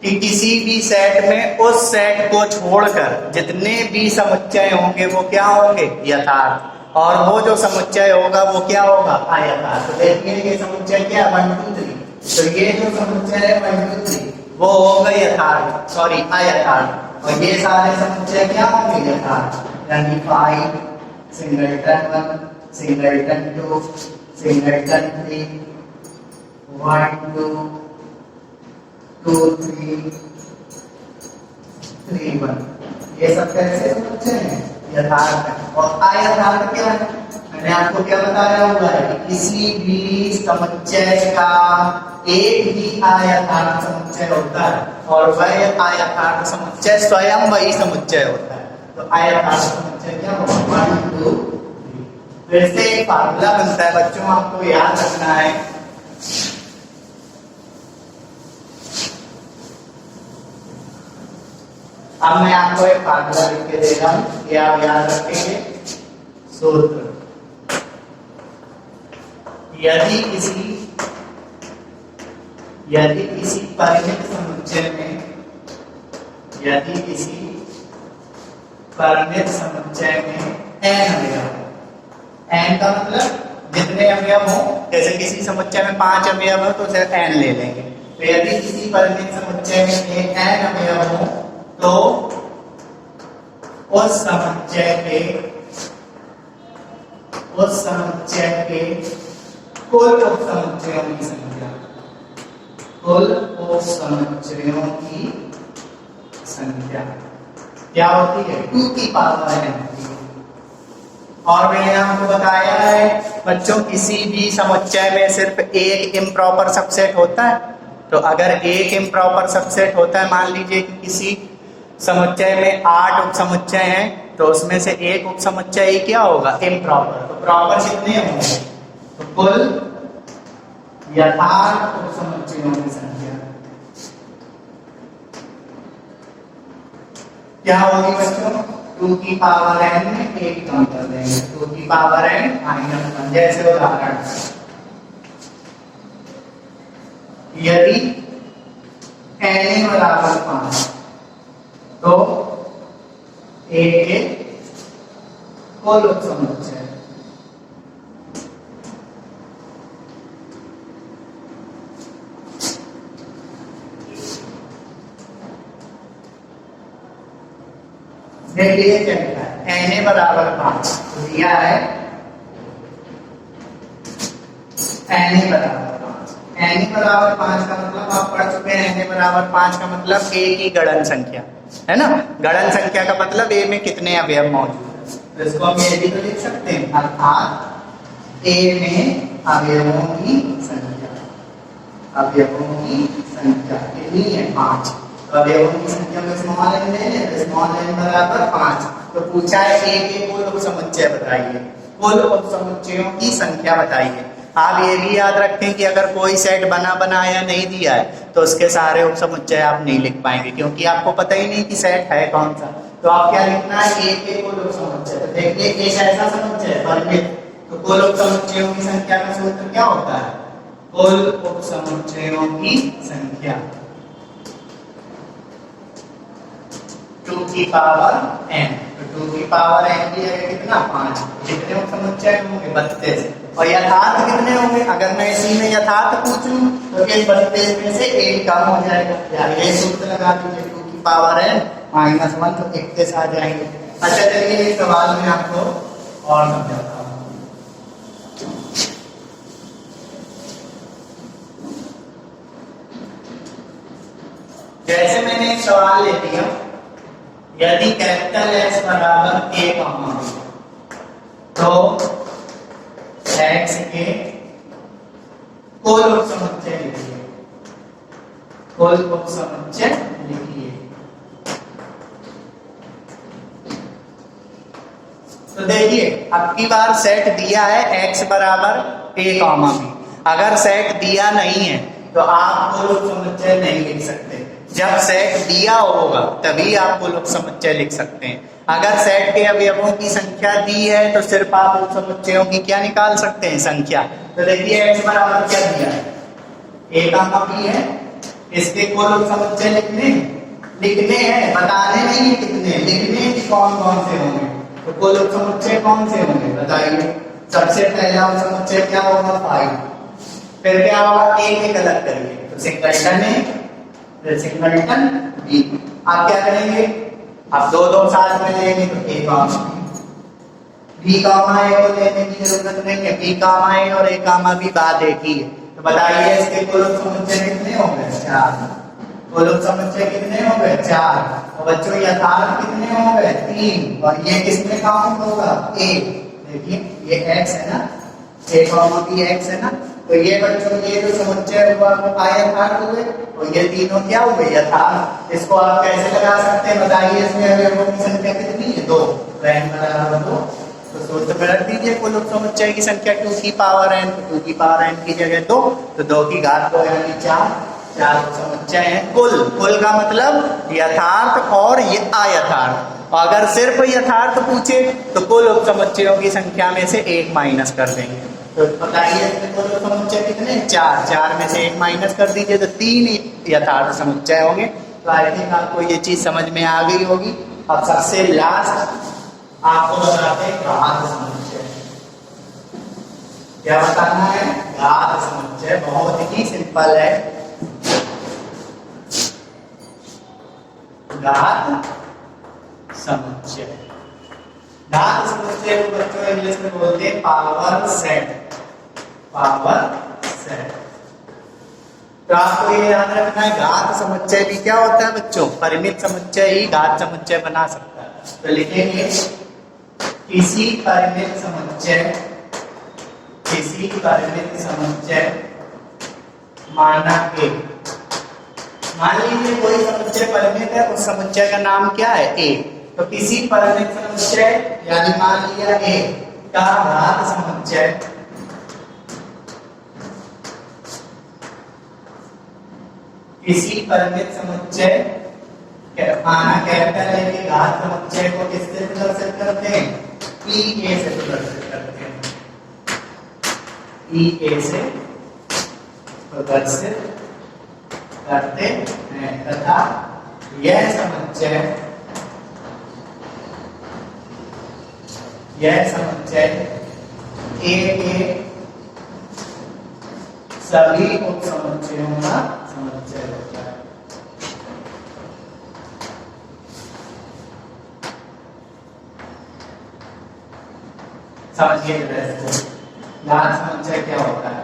कि किसी भी सेट में उस सेट को छोड़कर जितने भी समुच्चय होंगे वो क्या होंगे? यथार्थ। और वो जो समुच्चय होगा वो क्या होगा? अयथार्थ। तो देखिए ये समुच्चय क्या? 1 2 3। तो ये जो समुच्चय है 1 2 3 वो होगा यथार्थ, सॉरी अयथार्थ। और ये सारे समुच्चय क्या होंगे? यथार्थ। यानी 5 सिंगलटन 1 सिंगलटन 2 सिंगलटन 3 1 2 2 3 3 1। ये सब कैसे समुच्चय हैं? यथार्थ है। और अयथार्थ क्या है? मैंने आपको क्या बताया हुआ है कि किसी भी समुच्चय का एक ही अयथार्थ समुच्चय होता है, और वह अयथार्थ समुच्चय स्वयं वही समुच्चय होता है। तो अयथार्थ समुच्चय क्या होगा? 1 2 3। फिर से एक फार्मूला बनता है बच्चों, आपको याद रखना है। अब मैं आपको एक फार्मूला लिख के दे रहा हूं, ये आप याद रखेंगे। सूत्र: यदि किसी यदि किसी परिमित समुच्चय में यदि किसी परिमित समुच्चय में n अवयव, n का मतलब जितने अवयव हो, जैसे किसी समुच्चय में 5 अवयव हो तो उसे n ले लेंगे। तो यदि किसी परिमित समुच्चय में n अवयव हो तो उस समुच्चय के कुल उपसमुच्चयों की संख्या, कुल उपसमुच्चयों की संख्या क्या होती है? 2 की पावर n। और मैंने आपको बताया है बच्चों, किसी भी समुच्चय में सिर्फ एक इम्प्रॉपर सबसेट होता है। तो अगर एक इम्प्रॉपर सबसेट होता है, मान लीजिए कि किसी समुच्चय में 8 उपसमुच्चय हैं, तो उसमें से एक उपसमुच्चय ही क्या होगा? इम्प्रॉपर। तो प्रॉपर कितने होंगे? तो कुल यथार्थ उपसमुच्चयों की संख्या क्या होगी बच्चों? 2 की पावर n में 1 कम कर देंगे, 2 की पावर n -1। जैसे उदाहरण, यदि n बराबर 5 तो a के कुल उपसमुच्चय देखिए क्या लिखा है, n बराबर 5 दिया है, n बराबर 5। n बराबर 5 का मतलब आप पढ़ चुके हैं, n बराबर 5 का मतलब a की गणन संख्या है ना। गणन संख्या का मतलब a में कितने अवयव मौजूद है। तो इसको हम ये भी तो लिख सकते हैं, अर्थात a में अवयवों की संख्या, अवयवों की संख्या कितनी है? 5। तो अवयवों की संख्या में स्मॉल n ले लें, तो स्मॉल n बराबर 5। तो पूछा है a के कुल उपसमुच्चय बताइए, कुल उपसमुच्चयों की संख्या बताइए। आप ये भी याद रखें कि अगर कोई सेट बना बनाया नहीं दिया है तो उसके सारे उपसमुच्चय आप नहीं लिख पाएंगे, क्योंकि आपको पता ही नहीं कि सेट है कौन सा। तो आप क्या लिखना है? a के कुल उपसमुच्चय। तो देखिए एक ऐसा समुच्चय है परिमित, तो कुल उपसमुच्चयों की संख्या का सूत्र क्या होता है? कुल उपसमुच्चयों की संख्या 2 की पावर n। तो 2 की पावर n की जगह कितना? 5। कितने उपसमुच्चय होंगे? 32। और यथार्थ कितने होंगे? अगर मैं इसी में यथार्थ पूछूं तो इस 32 में से 1 कम हो जाएगा। यार ये सूत्र लगा दीजिए, 2 की पावर n -1 तो 31 आ जाएंगे। अच्छा चलिए इस सवाल में आपको और समझाता हूँ। जैसे मैंने एक सवाल ले लिया, यदि कैपिटल X बराबर a, तो x के कुल उपसमुच्चय लिखिए, कुल उपसमुच्चय लिखिए। तो देखिए अब की बार सेट दिया है x बराबर a, b। अगर सेट दिया नहीं है तो आप कुल उपसमुच्चय नहीं लिख सकते। जब सेट दिया होगा तभी आप कुल उपसमुच्चय लिख सकते हैं। अगर सेट के अवयवों की संख्या दी है तो सिर्फ आप उपसमुच्चयों की क्या निकाल सकते हैं? संख्या। तो देखिए x बराबर क्या दिया है? a, b है, इसके कुल उपसमुच्चय लिखने हैं, बताने नहीं है कितने, लिखने कि कौन कौन से होंगे। तो कुल उपसमुच्चय कौन से होंगे बताइए? सबसे पहला उपसमुच्चय क्या होगा? 5। फिर क्या होगा? एक अलग करिए, तो सिंगलटन है, फिर सिंगलटन बी। आप क्या करेंगे? आप दो साथ में लेंगे तो a, b, को लेने की जरूरत नहीं है। b, और a, b बात एक ही है। तो बताइए इसके कुल उपसमुच्चय कितने होंगे? 4। कुल उपसमुच्चय कितने होंगे? 4। और बच्चों यथार्थ कितने होंगे? 3। और ये किसमें काउंट होगा? a। देखिए ये x है ना, a, b x है ना। तो ये बच्चों ये जो समुच्चय हुआ अयथार्थ हुए और ये तीनों क्या हुए? यथार्थ। इसको आप कैसे लगा सकते हैं बताइए? इसमें अवयवों की संख्या कितनी है? 2। n बराबर 2। तो सूत्र में रख दीजिए कुल उपसमुच्चय की संख्या 2 की पावर n। 2 की पावर n की जगह 2, तो 2 की घात 2 यानी 4 उपसमुच्चय हैं। कुल का मतलब यथार्थ और ये अयथार्थ। और अगर सिर्फ यथार्थ पूछे तो कुल उपसमुच्चयों की संख्या में से 1 माइनस कर देंगे। तो बताइए कुल समुच्चय कितने? 4। 4 में से 1 माइनस कर दीजिए तो 3 यथार्थ समुच्चय होंगे। तो आई थिंक आपको ये चीज समझ में आ गई होगी। अब सबसे लास्ट आपको बताते हैं घात समुच्चय। क्या बताना है? घात समुच्चय। बहुत ही सिंपल है। घात समुच्चय। घात समुच्चय को बच्चों इंग्लिश में बोलते हैं पावर सेट। Power set. तो आपको ये याद रखना है, घात समुच्चय भी क्या होता है बच्चों? परिमित समुच्चय ही घात समुच्चय बना सकता है। तो लिखेंगे किसी परिमित समुच्चय, किसी परिमित समुच्चय माना के, मान लीजिए कोई समुच्चय परिमित है, उस समुच्चय का नाम क्या है? ए। तो किसी परिमित समुच्चय यानी मान लिया ए का घात समुच्चय, किसी परिमित समुच्चय माना कैपिटल ए के घात समुच्चय को किससे प्रदर्शित करते हैं? ई ए से प्रदर्शित करते हैं। ई ए से प्रदर्शित करते हैं तथा यह समुच्चय ए के सभी उप समुच्चयों का समुच्चय होता है। समझिए घात समुच्चय क्या होता है।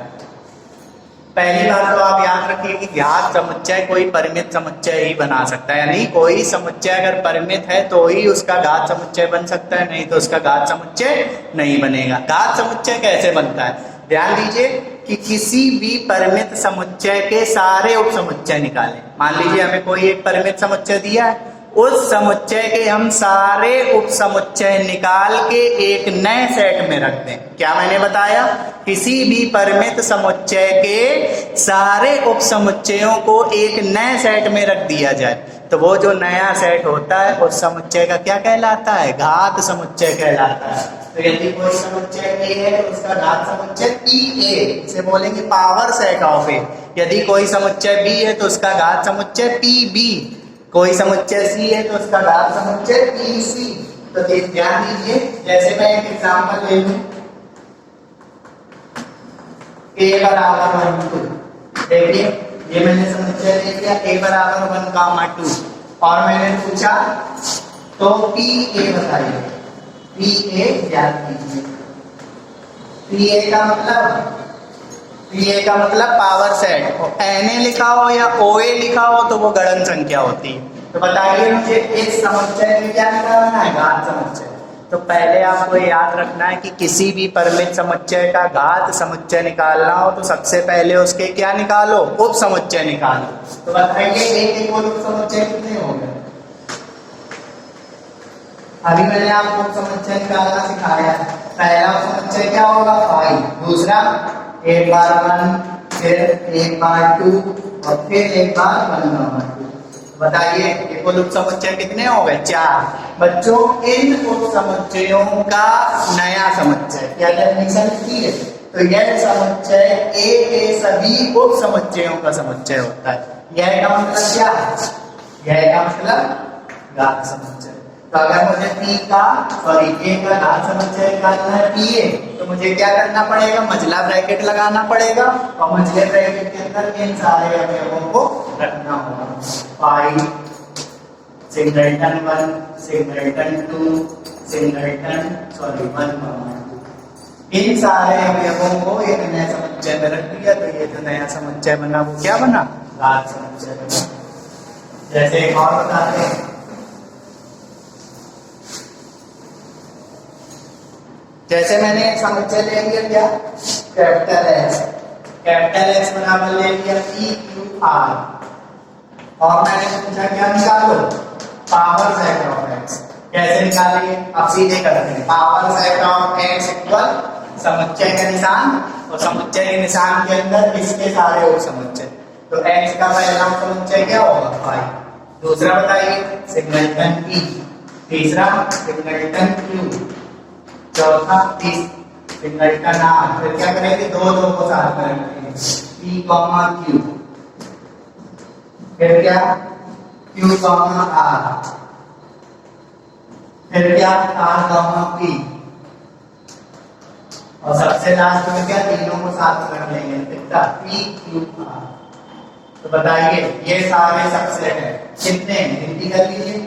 पहली बात तो आप याद रखिए कि घात समुच्चय कोई परिमित समुच्चय ही बना सकता है, यानी कोई समुच्चय अगर परिमित है तो ही उसका घात समुच्चय बन सकता है, नहीं तो उसका घात समुच्चय नहीं बनेगा। घात समुच्चय कैसे बनता है? ध्यान दीजिए कि किसी भी परिमित समुच्चय के सारे उप समुच्चय निकालें। मान लीजिए हमें कोई एक परिमित समुच्चय दिया है, उस समुच्चय के हम सारे उप समुच्चय निकाल के एक नए सेट में रख दें। क्या मैंने बताया? किसी भी परिमित समुच्चय के सारे उप समुच्चयों को एक नए सेट में रख दिया जाए, तो वो जो नया सेट होता है उस समुच्चय का क्या कहलाता है? घात समुच्चय कहलाता है। तो यदि कोई समुच्चय ए है तो उसका घात समुच्चय ई ए, इसे बोलेंगे पावर सेट ऑफ ए। यदि कोई समुच्चय बी है तो उसका घात समुच्चय पी बी। कोई समुच्चय सी है तो उसका घात समुच्चय पी सी। तो ध्यान दीजिए, जैसे मैं एक एग्जांपल ले लूं, a बराबर 1 2। देखिए ये मैंने समुच्चय ले लिया a बराबर 1 कामा 2 और मैंने पूछा तो पी ए बताइए। पी ए याद कीजिए, पी ए का मतलब पावर सेट। और एन ए लिखा हो या ओ ए लिखा हो तो वो गणन संख्या होती है। तो बताइए मुझे इस समुच्चय में क्या निकालना है? घात समुच्चय। तो पहले आपको याद रखना है कि किसी भी परिमित समुच्चय का घात समुच्चय निकालना हो तो सबसे पहले उसके क्या निकालो? उप समुच्चय निकालो। तो बताइए एक उप समुच्चय कितने हो गए? अभी मैंने आपको उप समुच्चय निकालना सिखाया। पहला उप समुच्चय क्या होगा? 5। दूसरा 1 बार 1, फिर 1 बार 2 और फिर 1 बार 1 2। बताइए ये कुल उप समुच्चय कितने हो गए? 4। बच्चों इन उप समुच्चयों का नया समुच्चय क्या डेफिनेशन की है? तो यह समुच्चय ए के सभी उप समुच्चयों का समुच्चय होता है। यह का मतलब क्या है? यह का मतलब घात समुच्चय। तो अगर मुझे पी का ए का घात समुच्चय निकालना है पी ए, तो मुझे क्या करना पड़ेगा? मझला ब्रैकेट लगाना पड़ेगा और मझले ब्रैकेट के अंदर इन सारे अवयवों को रखना होगा। 5 सिंगलटन 1 सिंगलटन 2 सिंगलटन 1 2। इन सारे अवयवों को एक नया समुच्चय में रख दिया, तो ये जो नया समुच्चय बना वो क्या बना? घात समुच्चय बना। जैसे एक और बताते हैं, जैसे मैंने एक समुच्चय ले लिया क्या? कैपिटल एक्स बराबर ले लिया ई क्यू आर और मैंने पूछा क्या निकालो? Power set of x. कैसे निकालेंगे? अब सीधे करते हैं। Power set of x equal समुच्चय का निशान और समुच्चय के निशान के अंदर इसके सारे उप समुच्चय। तो एक्स का पहला उप समुच्चय क्या होगा? 5। दूसरा बताइए सिंगलटन ई, तीसरा सिंगलटन क्यू, चौथा सिंगल का नाम, फिर क्या करेंगे, दो दो को साथ में रखेंगे, P कॉमा Q, फिर क्या Q कॉमा R, फिर क्या R कॉमा P, और सबसे लास्ट में क्या, तीनों को साथ में रख लेंगे, कितना P Q R। तो बताइए ये सारे सबसेट है, कितने, गिनती कर लीजिए,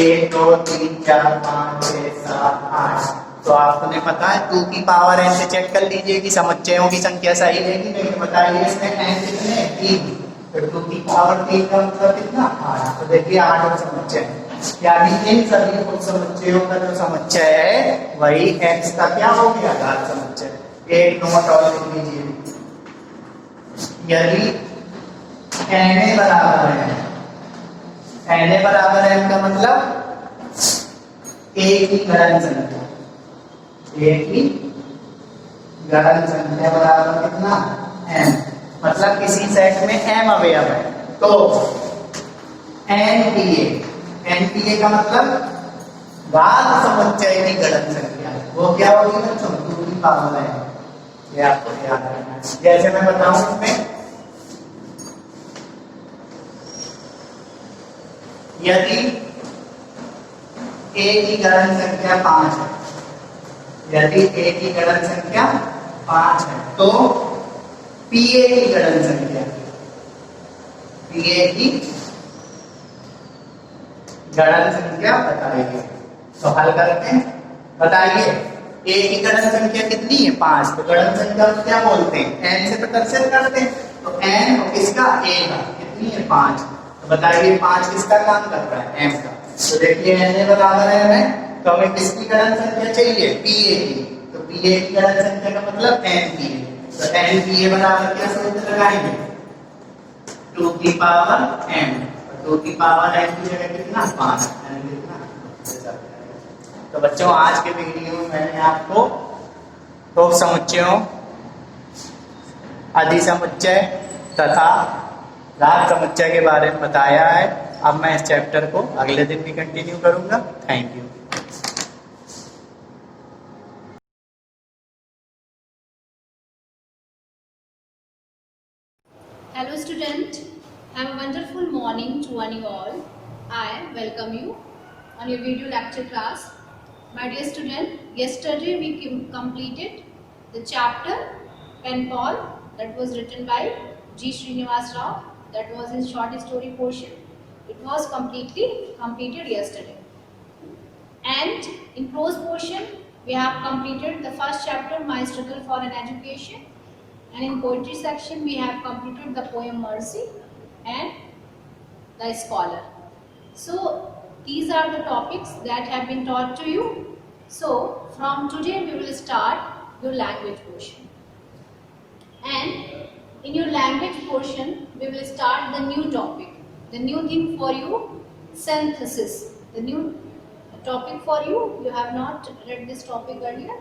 1 2 3 4 5 6 7 8। तो आपको नहीं पता है, 2 की पावर n से चेक कर लीजिए कि समुच्चयों की संख्या सही है कि नहीं। बताइए इसमें n कितने, 3, तो 2 की पावर 3 का मतलब कितना, 8। तो देखिए 8 समुच्चय, यानी इन सभी उप समुच्चयों का जो समुच्चय है वही x का क्या हो गया, घात समुच्चय। एक नोट और लिख लीजिए, यदि Na बराबर है, Na बराबर है का मतलब एक ही गणन संख्या, एक ही गणन संख्या बराबर कितना, m, मतलब किसी सेट में m अवयव है तो npa का मतलब घात समुच्चय की गणन संख्या, वो क्या होगी बच्चों, 2 की पावर है। ये आपको याद रखना है। जैसे मैं बताऊं इसमें, यदि a की गणन संख्या 5 है, यदि a की गणन संख्या 5 है तो pa की गणन संख्या, pa की गणन संख्या बताइए। तो हल करते हैं, बताइए a की गणन संख्या कितनी है, 5। तो गणन संख्या को क्या बोलते हैं, n से प्रतिशत करते हैं। तो n और किसका, a का, कितनी है, 5। तो बताइए 5 किसका काम कर रहा है, m का। तो देखिए n बराबर है हमें, तो हमें किसकी गणन संख्या चाहिए, pa की। तो pa की गणन संख्या का मतलब npa। तो npa बराबर क्या सूत्र लगाएंगे, 2 की पावर m, 2 की पावर n की जगह कितना, 5। तो बच्चों आज के वीडियो में मैंने आपको दो समुच्चयों, अधिसमुच्चय तथा घात समुच्चय के बारे में बताया है। अब मैं इस चैप्टर को अगले दिन भी कंटिन्यू करूंगा। Thank you. Hello student, have a wonderful morning to one you all. I welcome you on your video lecture class. My dear student, yesterday we completed the chapter Pen Pal that was written by G. Srinivas Rao. That was his short story portion. It was completely completed yesterday. And in prose portion, we have completed the first chapter, My Struggle for an Education. And in poetry section, we have completed the poem Mercy and The Scholar. So these are the topics that have been taught to you. So from today we will start your language portion. And in your language portion, we will start the new topic. The new thing for you, synthesis. The new topic for you, you have not read this topic earlier.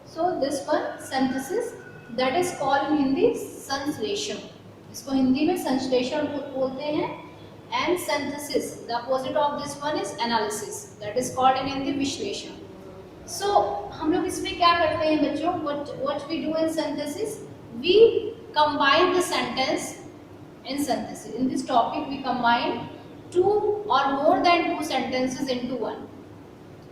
So this one, synthesis, that is called in Hindi संश्लेषण. इसको हिंदी में संश्लेषण बोलते हैं. And synthesis, the opposite of this one is analysis, that is called in Hindi विश्लेषण. So हम लोग इसमें क्या करते हैं बच्चों, what we do in synthesis, we combine the sentence in synthesis. In this topic we combine 2 or more than 2 sentences into one.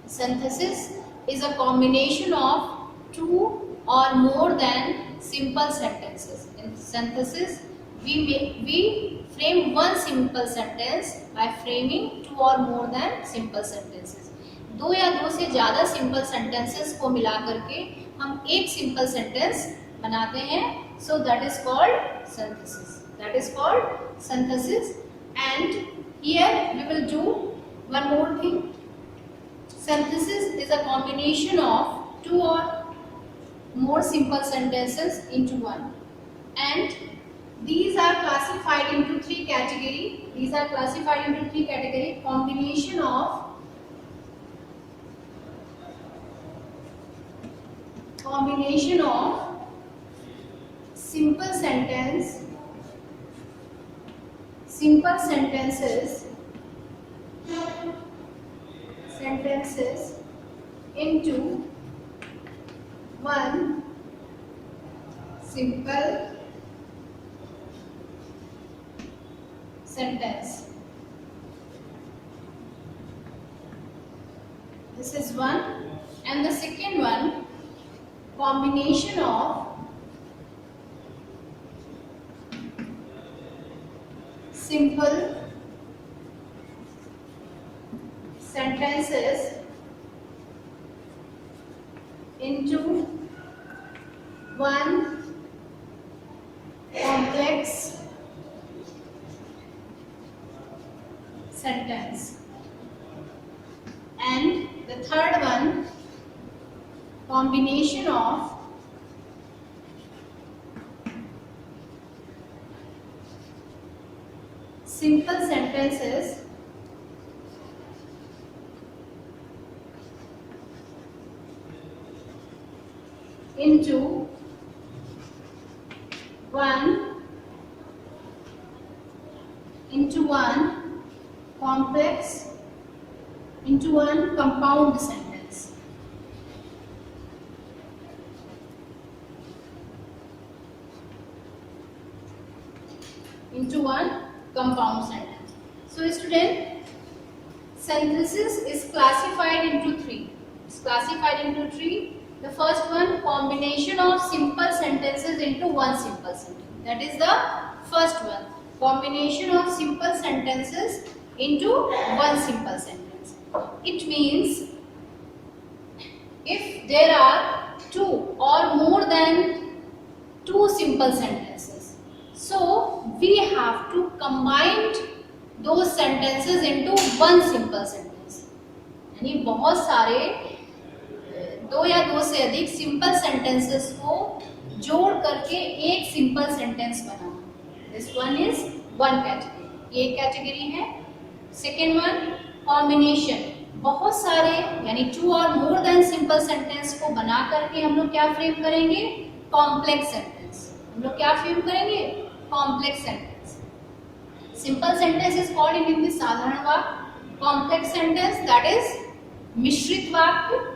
Synthesis is a combination of 2 or more than simple sentences. In synthesis, we frame one simple sentence by framing 2 or more than simple sentences. 2 या 2 से ज़्यादा simple sentences को मिला करके हम एक simple sentence बनाते हैं. So that is called synthesis. That is called synthesis. And here we will do one more thing. Synthesis is a combination of 2 or more simple sentences into one, and these are classified into 3 categories. These are classified into 3 categories. Combination of simple sentences into one simple sentence. This is one, and the second one, combination of simple sentences into one complex sentence. And the third one, combination of simple sentences into one compound sentence. Into one compound sentence. So student, synthesis is classified into three. It's classified into three. The first one, combination of simple sentences into one simple sentence. That is the first one. Combination of simple sentences into one simple sentence. It means if there are two or more than two simple sentences, so we have to combine those sentences into one simple sentence. यानी बहुत सारे दो या दो से अधिक simple sentences को जोड़ करके एक simple sentence banana. This one is one category. ये कैटेगरी है. Second one, combination. बहुत सारे यानी टू और मोर देन सिंपल सेंटेंस को बना करके हम लोग क्या फ्रेम करेंगे? Complex sentence. हम लोग क्या फ्रेम करेंगे? Complex sentence. Simple sentence is called in Hindi साधारण वाक्य. कॉम्प्लेक्स सेंटेंस दैट इज मिश्रित वाक्य.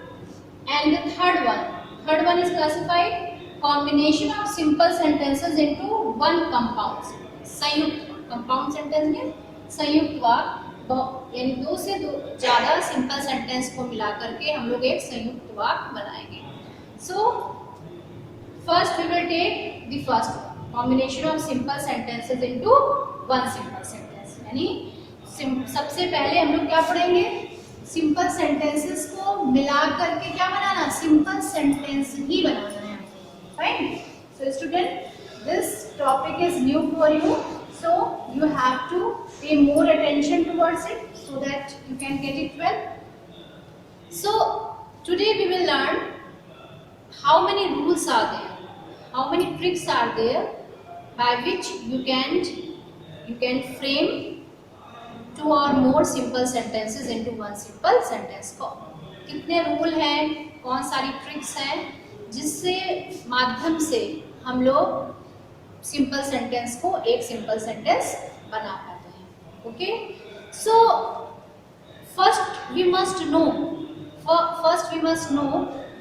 And the third one is classified combination of simple sentences into one compound. संयुक्त. compound sentence में संयुक्त वाक्य, यानी दो से ज्यादा सिंपल सेंटेंस को मिला करके हम लोग एक संयुक्त वाक्य बनाएंगे. So first we will take the first one, combination of simple sentences into one simple sentence. यानी सबसे पहले हम लोग क्या पढ़ेंगे? सिंपल सेंटेंसेस को मिला करके क्या बनाना? सिंपल सेंटेंस ही बनाना है. Fine. So student, this topic is new for you, so you have to pay more attention towards it so that you can get it well. So today we will learn how many rules are there, how many tricks are there by which you can frame two or more simple sentences into one simple sentence. को कितने rule हैं, कौन सारी tricks हैं जिससे माध्यम से हम लोग सिंपल सेंटेंस को एक सिंपल सेंटेंस बना पाते हैं. Okay. So first we must know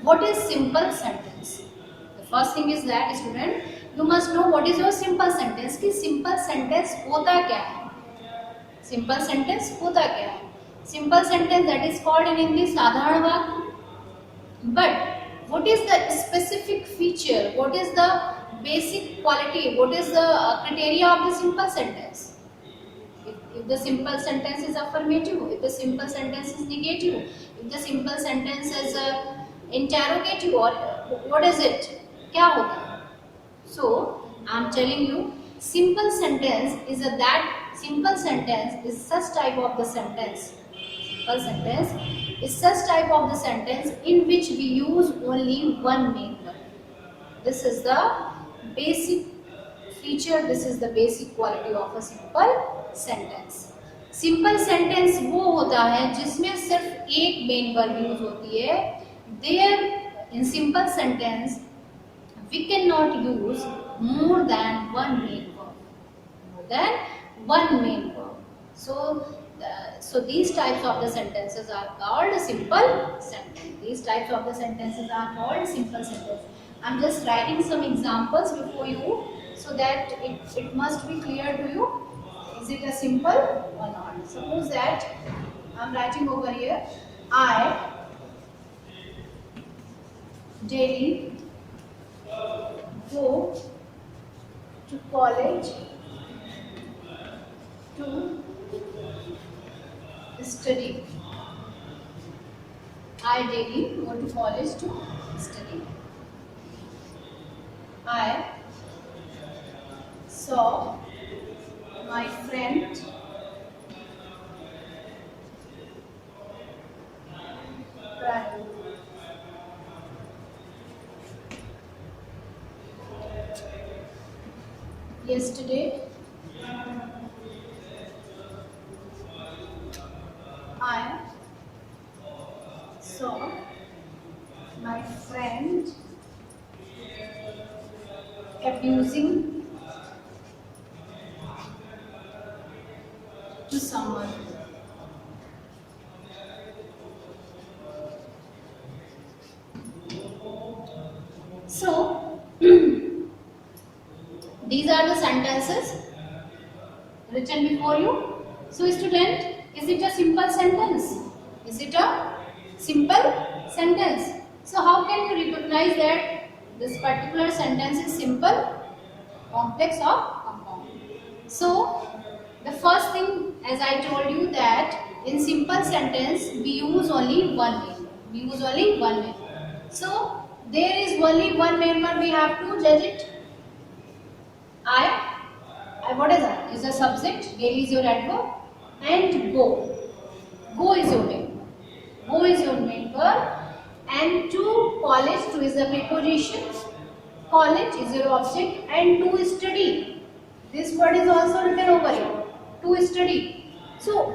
what is simple sentence. The first thing is that student you must know what is your simple sentence. कि सिंपल सेंटेंस होता क्या है? सिंपल सेंटेंस होता क्या है? Simple sentence that is called in Hindi साधारण वाक्य. But what is the specific feature, what is the basic quality, what is the criteria of the simple sentence? if the simple sentence is affirmative, if the simple sentence is negative, if the simple sentence is interrogative, or what is it? क्या होता है? So I am telling you, simple sentence is simple sentence is such type of the sentence. Simple sentence is such type of the sentence in which we use only one main verb. This is the basic feature. This is the basic quality of a simple sentence. Simple sentence वो होता है जिसमें सिर्फ एक main verb use होती है. There in simple sentence we cannot use more than one main verb. More than one main verb. So these types of the sentences are called simple sentence. These types of the sentences are called simple sentence. I'm just writing some examples before you so that it must be clear to you. Is it a simple or not? Suppose that I'm writing over here, I daily go to college to study. I daily go to college to study. I saw my friend crying. Yesterday, I saw my friend abusing to someone. So, these are the sentences written before you. So, student, is it a simple sentence? Is it a simple sentence? So, how can you recognize that this particular sentence is simple, complex or compound? So, the first thing, as I told you, that in simple sentence we use only one member. We use only one member. So, there is only one member, we have to judge it. I what is that? Is a subject, daily is your adverb, and go. Go is your member. Go is your member, and to college, to is the preposition. College is your object, and to study. This word is also written over here. To study. So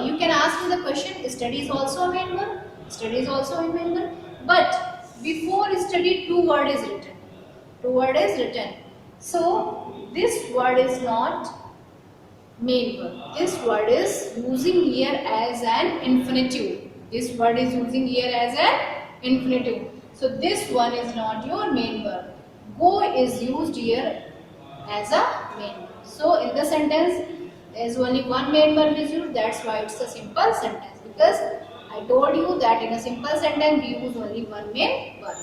you can ask me the question: study is also a member. Study is also a member. But before study, two word is written. Two word is written. So this word is not main verb. This word is using here as an infinitive. This word is using here as an infinitive. So this one is not your main verb. Go is used here as a main verb. So in the sentence there is only one main verb is used. That's why it's a simple sentence. Because I told you that in a simple sentence we use only one main verb.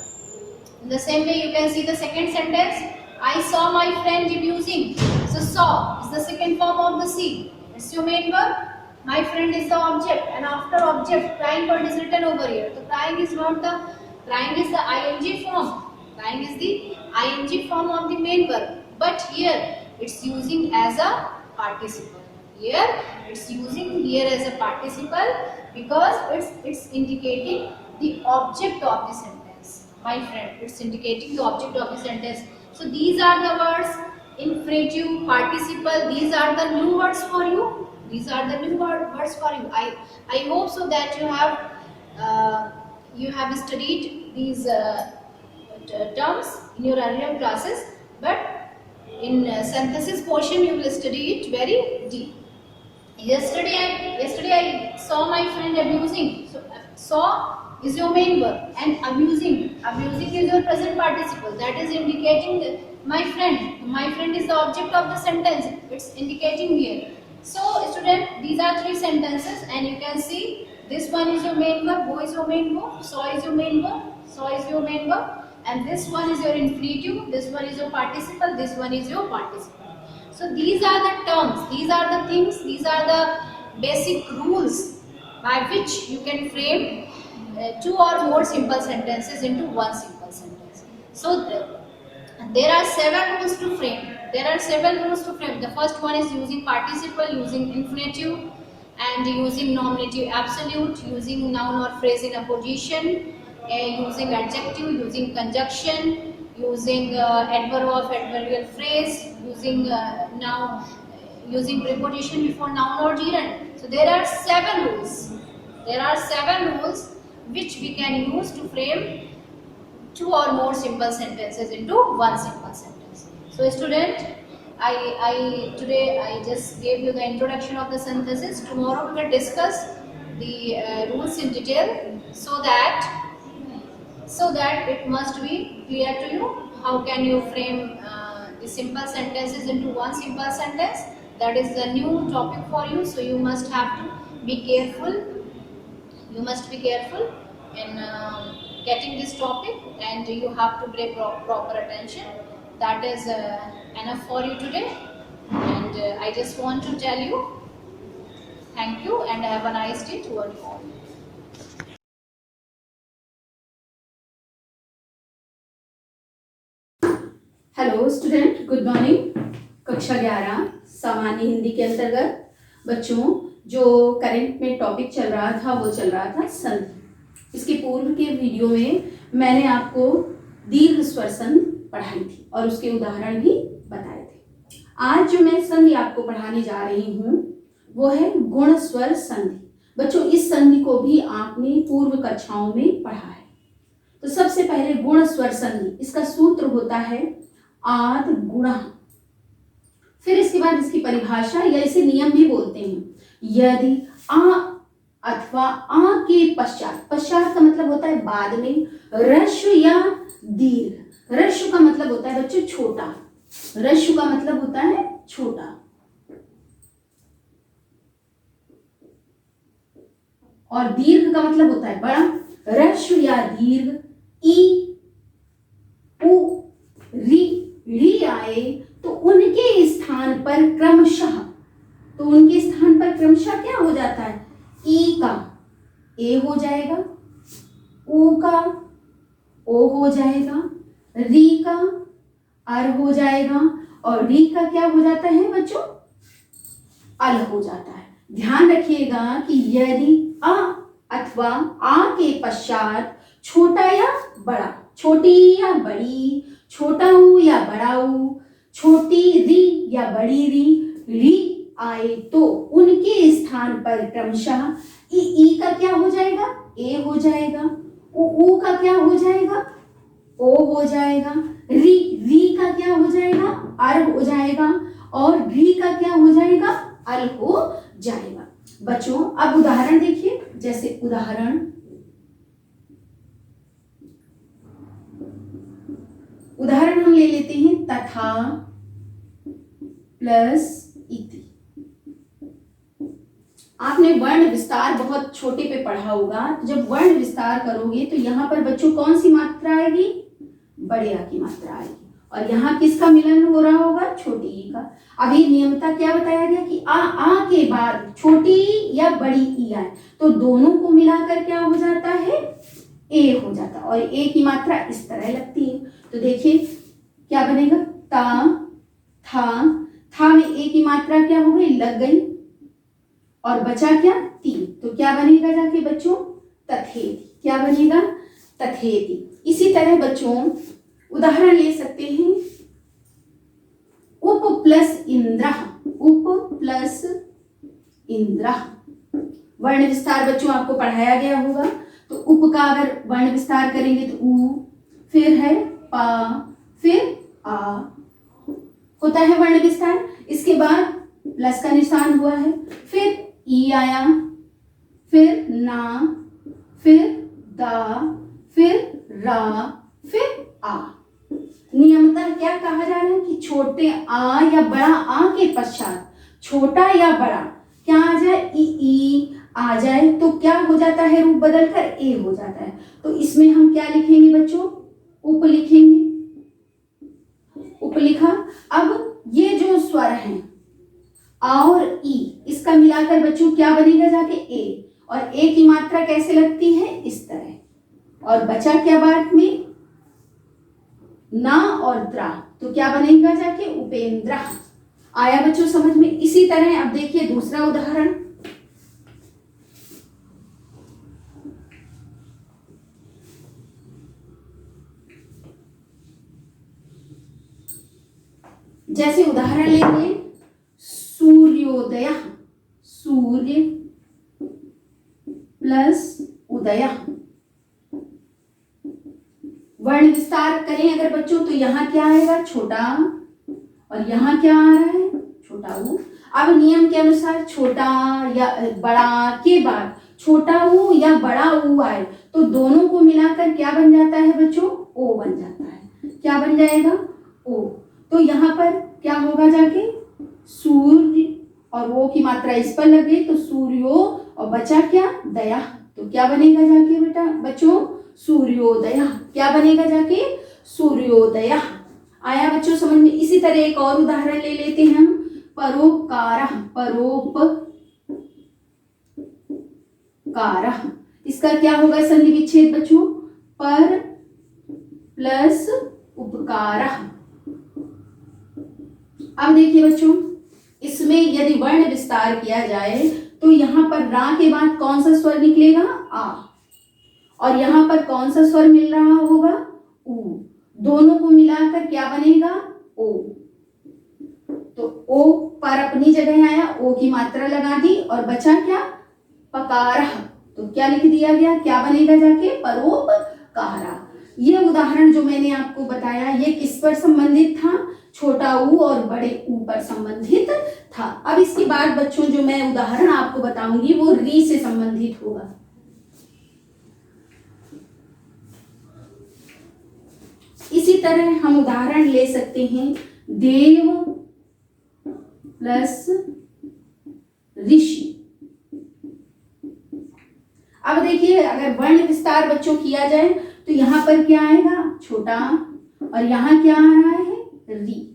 In the same way you can see the second sentence. I saw my friend abusing. So saw is the second form of the see. It's your main verb. My friend is the object, and after object, crying word is written over here. So crying is not the crying is the ing form. Crying is the ing form of the main verb. But here it's using as a participle. Here it's using here as a participle because it's indicating the object of the sentence. My friend, it's indicating the object of the sentence. So these are the words infinitive, participle. These are the new words for you. These are the new words for you. I hope so that you have studied these terms in your earlier classes. But in synthesis portion you will study it very deep. Yesterday I saw my friend abusing. So saw is your main verb, and abusing is your present participle. That is indicating my friend is the object of the sentence. It's indicating here. So student, these are three sentences, and you can see this one is your main verb, go is your main verb, saw is your main verb, and this one is your infinitive, this one is your participle, this one is your participle. So these are the terms, these are the things, these are the basic rules by which you can frame two or more simple sentences into one simple sentence. So there are 7 rules to frame. The first one is using participle, using infinitive, and using nominative absolute, using noun or phrase in a position, using adjective, using conjunction, using adverb of adverbial phrase, using noun, using preposition before noun or gerund. So there are 7 rules. Which we can use to frame 2 or more simple sentences into one simple sentence. So student, today I just gave you the introduction of the synthesis. Tomorrow we will discuss the rules in detail so that so that it must be clear to you how can you frame the simple sentences into one simple sentence. That is the new topic for you, so you must have to be careful. You must be careful in getting this topic, and you have to pay proper attention. That is enough for you today, and I just want to tell you thank you and have a nice day to all. Hello student, good morning. कक्षा 11 सामान्य हिंदी के अंतर्गत बच्चों जो current में topic चल रहा था वो चल रहा था संधि। इसके पूर्व के वीडियो में मैंने आपको दीर्घ स्वर संधि पढ़ाई थी और उसके उदाहरण भी बताए थे। आज जो मैं संधि आपको पढ़ाने जा रही हूँ वो है गुण स्वर संधि। बच्चों इस संधि को भी आपने पूर्व कक्षाओं में पढ़ा है। तो सबसे पहले गुण स्वर संधि, इसका सूत्र होता है आद गुणः। फिर इसके बाद इसकी परिभाषा या इसे नियम भी बोलते हैं। यदि आ अथवा आ के पश्चात, पश्चात का मतलब होता है बाद में, ह्रस्व या दीर्घ। ह्रस्व का मतलब होता है बच्चों छोटा, ह्रस्व का मतलब होता है छोटा, और दीर्घ का मतलब होता है बड़ा। ह्रस्व या दीर्घ ई उ री री आए तो उनके स्थान पर क्रमशः, तो उनके स्थान पर क्रमशः क्या हो जाता है? ई का ए हो जाएगा, ऊ का ओ हो जाएगा, री का अर हो जाएगा, और री का क्या हो जाता है बच्चों? अल हो जाता है। ध्यान रखिएगा कि यदि आ अथवा आ के पश्चात छोटा या बड़ा, छोटी या बड़ी, छोटा ऊ या बड़ा ऊ, छोटी री या बड़ी री आए तो उनके स्थान पर क्रमशः ई का क्या हो जाएगा? ए हो जाएगा, ऊ का क्या हो जाएगा? ओ हो जाएगा, री का क्या हो जाएगा? अर हो जाएगा, और री का क्या हो जाएगा? अल हो जाएगा। बच्चों अब उदाहरण देखिए, जैसे उदाहरण हम ले लेते हैं तथा प्लस इति। आपने वर्ण विस्तार बहुत छोटे पे पढ़ा होगा, तो जब वर्ण विस्तार करोगे तो यहाँ पर बच्चों कौन सी मात्रा आएगी? बड़े आ की मात्रा आएगी, और यहाँ किसका मिलन हो रहा होगा? छोटी ई का। अभी नियमता क्या बताया गया कि आ के बाद छोटी या बड़ी ई आए तो दोनों को मिलाकर क्या हो जाता है? ए हो जाता है, और ए की मात्रा इस तरह लगती है। तो देखिए क्या बनेगा? था में ए की मात्रा क्या हो गई? लग गई, और बचा क्या? ती। तो क्या बनेगा जाके बच्चों? तथेति। क्या बनेगा? तथेति। इसी तरह बच्चों उदाहरण ले सकते हैं उप प्लस इंद्रः, उप प्लस इंद्रः। वर्ण विस्तार बच्चों आपको पढ़ाया गया होगा। तो उप का अगर वर्ण विस्तार करेंगे तो उ, फिर है पा, फिर आ होता है वर्ण विस्तार। इसके बाद प्लस का निशान हुआ है, फिर ई आया, फिर ना, फिर दा, फिर रा, फिर आ। नियमतः क्या कहा जा रहा है कि छोटे आ या बड़ा आ के पश्चात छोटा या बड़ा क्या आ जाए? ई आ जाए तो क्या हो जाता है? रूप बदलकर ए हो जाता है। तो इसमें हम क्या लिखेंगे बच्चों? उप लिखेंगे। उप लिखा। अब ये जो स्वर हैं आ और ई, इसका मिलाकर बच्चों क्या बनेगा जाके? ए, और ए की मात्रा कैसे लगती है? इस तरह। और बचा क्या बाद में? ना और द्रा, तो क्या बनेगा जाके? उपेंद्र। आया बच्चों समझ में? इसी तरह अब देखिए दूसरा उदाहरण, जैसे उदाहरण लेंगे सूर्योदय, सूर्य प्लस उदय। वर्ण विस्तार करें अगर बच्चों तो यहाँ क्या आएगा? छोटा, और यहाँ क्या आ रहा है? छोटा ऊ। अब नियम के अनुसार छोटा या बड़ा के बाद छोटा ऊ या बड़ा ऊ आए तो दोनों को मिलाकर क्या बन जाता है बच्चों? ओ बन जाता है। क्या बन जाएगा? ओ। तो यहाँ पर क्या होगा जाके? सूर्य, और वो की मात्रा इस पर लग गई तो सूर्यो, और बचा क्या? दया। तो क्या बनेगा जाके बेटा बच्चों? सूर्योदय। क्या बनेगा जाके? सूर्योदय। आया बच्चों समझ में? इसी तरह एक और उदाहरण ले लेते हैं हम, परोपकारः। परोपकारः, इसका क्या होगा संधि विच्छेद बच्चों? पर प्लस उपकारः। अब देखिए बच्चों, इसमें यदि वर्ण विस्तार किया जाए तो यहाँ पर रा के बाद कौन सा स्वर निकलेगा? आ। और यहाँ पर कौन सा स्वर मिल रहा होगा? ऊ। दोनों को मिलाकर क्या बनेगा? ओ। तो ओ पर अपनी जगह आया, ओ की मात्रा लगा दी, और बचा क्या? पकारः। तो क्या लिख दिया गया? क्या बनेगा जाके? परोपकारः। ये उदाहरण जो मैंने आपको बताया ये किस पर संबंधित था? छोटा ऊ और बड़े ऊ पर संबंधित था। अब इसके बाद बच्चों जो मैं उदाहरण आपको बताऊंगी वो री से संबंधित होगा। इसी तरह हम उदाहरण ले सकते हैं देव प्लस ऋषि। अब देखिए, अगर वर्ण विस्तार बच्चों किया जाए तो यहाँ पर क्या आएगा? छोटा, और यहाँ क्या आ रहा है? री।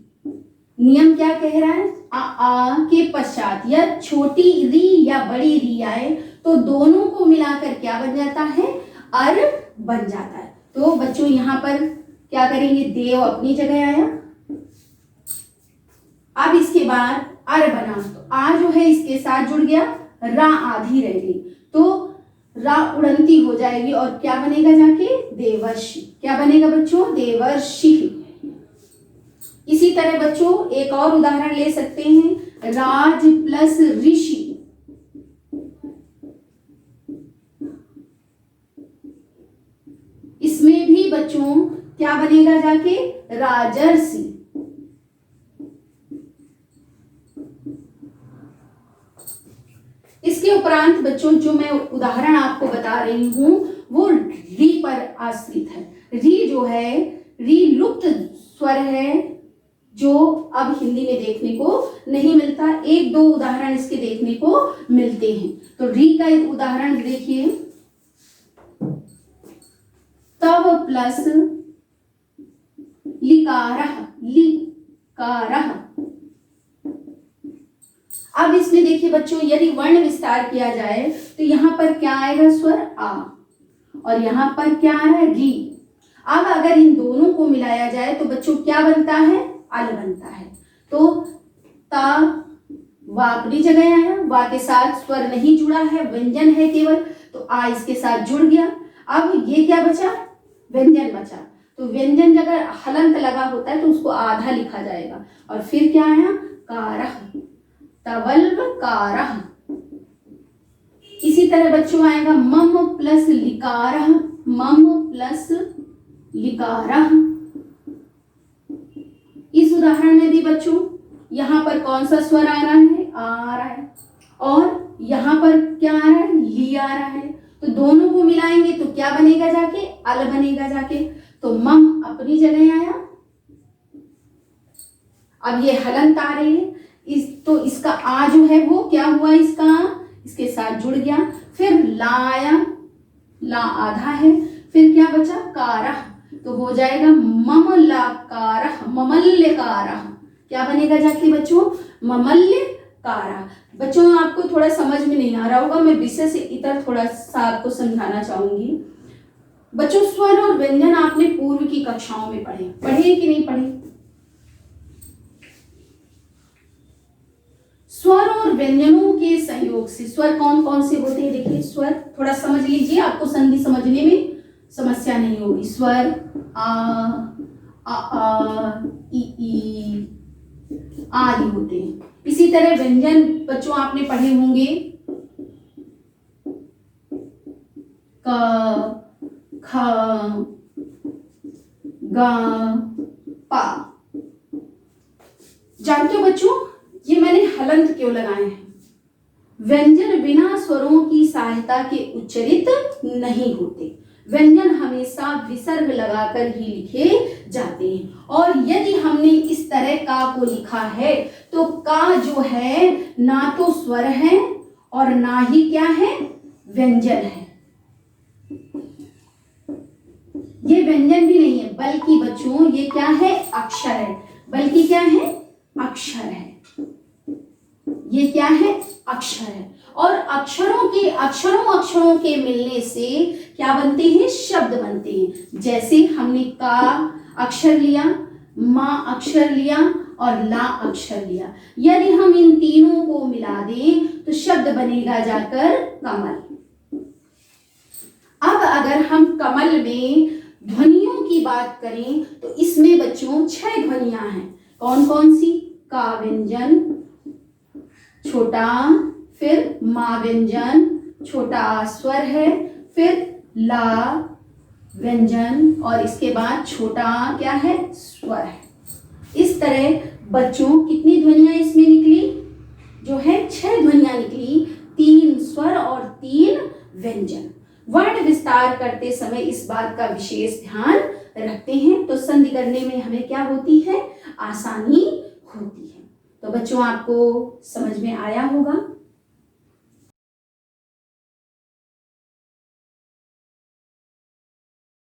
नियम क्या कह रहा है? आ के पश्चात या छोटी री या बड़ी री आए तो दोनों को मिलाकर क्या बन जाता है? अर बन जाता है। तो बच्चों यहाँ पर क्या करेंगे? देव अपनी जगह आया, अब इसके बाद अर बना, तो आ जो है इसके साथ जुड़ गया, रा आधी रह गई, तो रा उड़ंती हो जाएगी और क्या बनेगा जाके? देवर्षि। क्या बनेगा बच्चों? देवर्षि। इसी तरह बच्चों एक और उदाहरण ले सकते हैं, राज प्लस ऋषि। इसमें भी बच्चों क्या बनेगा जाके? राजर्षि। इसके उपरांत बच्चों जो मैं उदाहरण आपको बता रही हूं वो री पर आश्रित है। री जो है, री लुप्त स्वर है जो अब हिंदी में देखने को नहीं मिलता। एक दो उदाहरण इसके देखने को मिलते हैं। तो री का एक उदाहरण देखिए, तव प्लस लिकारः। लिकारः। अब इसमें देखिए बच्चों, यदि वर्ण विस्तार किया जाए तो यहाँ पर क्या आएगा? स्वर आ, और यहाँ पर क्या आ रहा है? री। अब अगर इन दोनों को मिलाया जाए तो बच्चों क्या बनता है? अल बनता है। तो ता वा अपनी जगह आया, वा के साथ स्वर नहीं जुड़ा है, व्यंजन है केवल, तो आ इसके साथ जुड़ गया। अब ये क्या बचा? व्यंजन बचा। तो व्यंजन अगर हलंत लगा होता है तो उसको आधा लिखा जाएगा, और फिर क्या आया? कारः। तवल्वकारः। इसी तरह बच्चों आएगा मम प्लस लिकारः। मम प्लस लिकारः। इस उदाहरण में भी बच्चों यहाँ पर कौन सा स्वर आ रहा है? आ रहा है, और यहाँ पर क्या आ रहा है? ली आ रहा है। तो दोनों को मिलाएंगे तो क्या बनेगा जाके? अल बनेगा जाके। तो मम अपनी जगह आया, अब ये हलंत आ रही है, तो इसका आ जो है वो क्या हुआ? इसका इसके साथ जुड़ गया। फिर ला आया, ला आधा है, फिर क्या बचा? कारः। तो हो जाएगा ममलकारः। ममल्यकारः। क्या बनेगा जाके बच्चों? ममल्यकारः। बच्चों आपको थोड़ा समझ में नहीं आ रहा होगा, मैं विषय से इतर थोड़ा सा आपको समझाना चाहूंगी। बच्चों स्वर और व्यंजन आपने पूर्व की कक्षाओं में पढ़े कि नहीं पढ़े? स्वर और व्यंजनों के सहयोग से स्वर कौन कौन से होते हैं? देखिए स्वर थोड़ा समझ लीजिए, आपको संधि समझने में समस्या नहीं होगी। स्वर आ, ई आदि होते हैं। इसी तरह व्यंजन बच्चों आपने पढ़े होंगे, क, ख, ग, पा। जानते हो बच्चों ये मैंने हलंत क्यों लगाए हैं? व्यंजन बिना स्वरों की सहायता के उच्चरित नहीं होते। व्यंजन हमेशा विसर्ग लगाकर ही लिखे जाते हैं। और यदि हमने इस तरह का को लिखा है तो का जो है ना तो स्वर है और ना ही क्या है, व्यंजन है। ये व्यंजन भी नहीं है, बल्कि बच्चों ये क्या है, अक्षर है। बल्कि क्या है, अक्षर है। ये क्या है, अक्षर है। और अक्षरों के मिलने से क्या बनते हैं, शब्द बनते हैं। जैसे हमने का अक्षर लिया, माँ अक्षर लिया और ला अक्षर लिया। यदि हम इन तीनों को मिला दें तो शब्द बनेगा जाकर कमल। अब अगर हम कमल में ध्वनियों की बात करें तो इसमें बच्चों 6 ध्वनियां हैं। कौन कौन सी, का व्यंजन छोटा, फिर मा व्यंजन छोटा स्वर है, फिर ला व्यंजन और इसके बाद छोटा क्या है, स्वर है। इस तरह बच्चों कितनी ध्वनियां इसमें निकली, जो है 6 ध्वनियां निकली, 3 स्वर और 3 व्यंजन। वर्ण विस्तार करते समय इस बात का विशेष ध्यान रखते हैं तो संधि करने में हमें क्या होती है, आसानी होती है। तो बच्चों आपको समझ में आया होगा।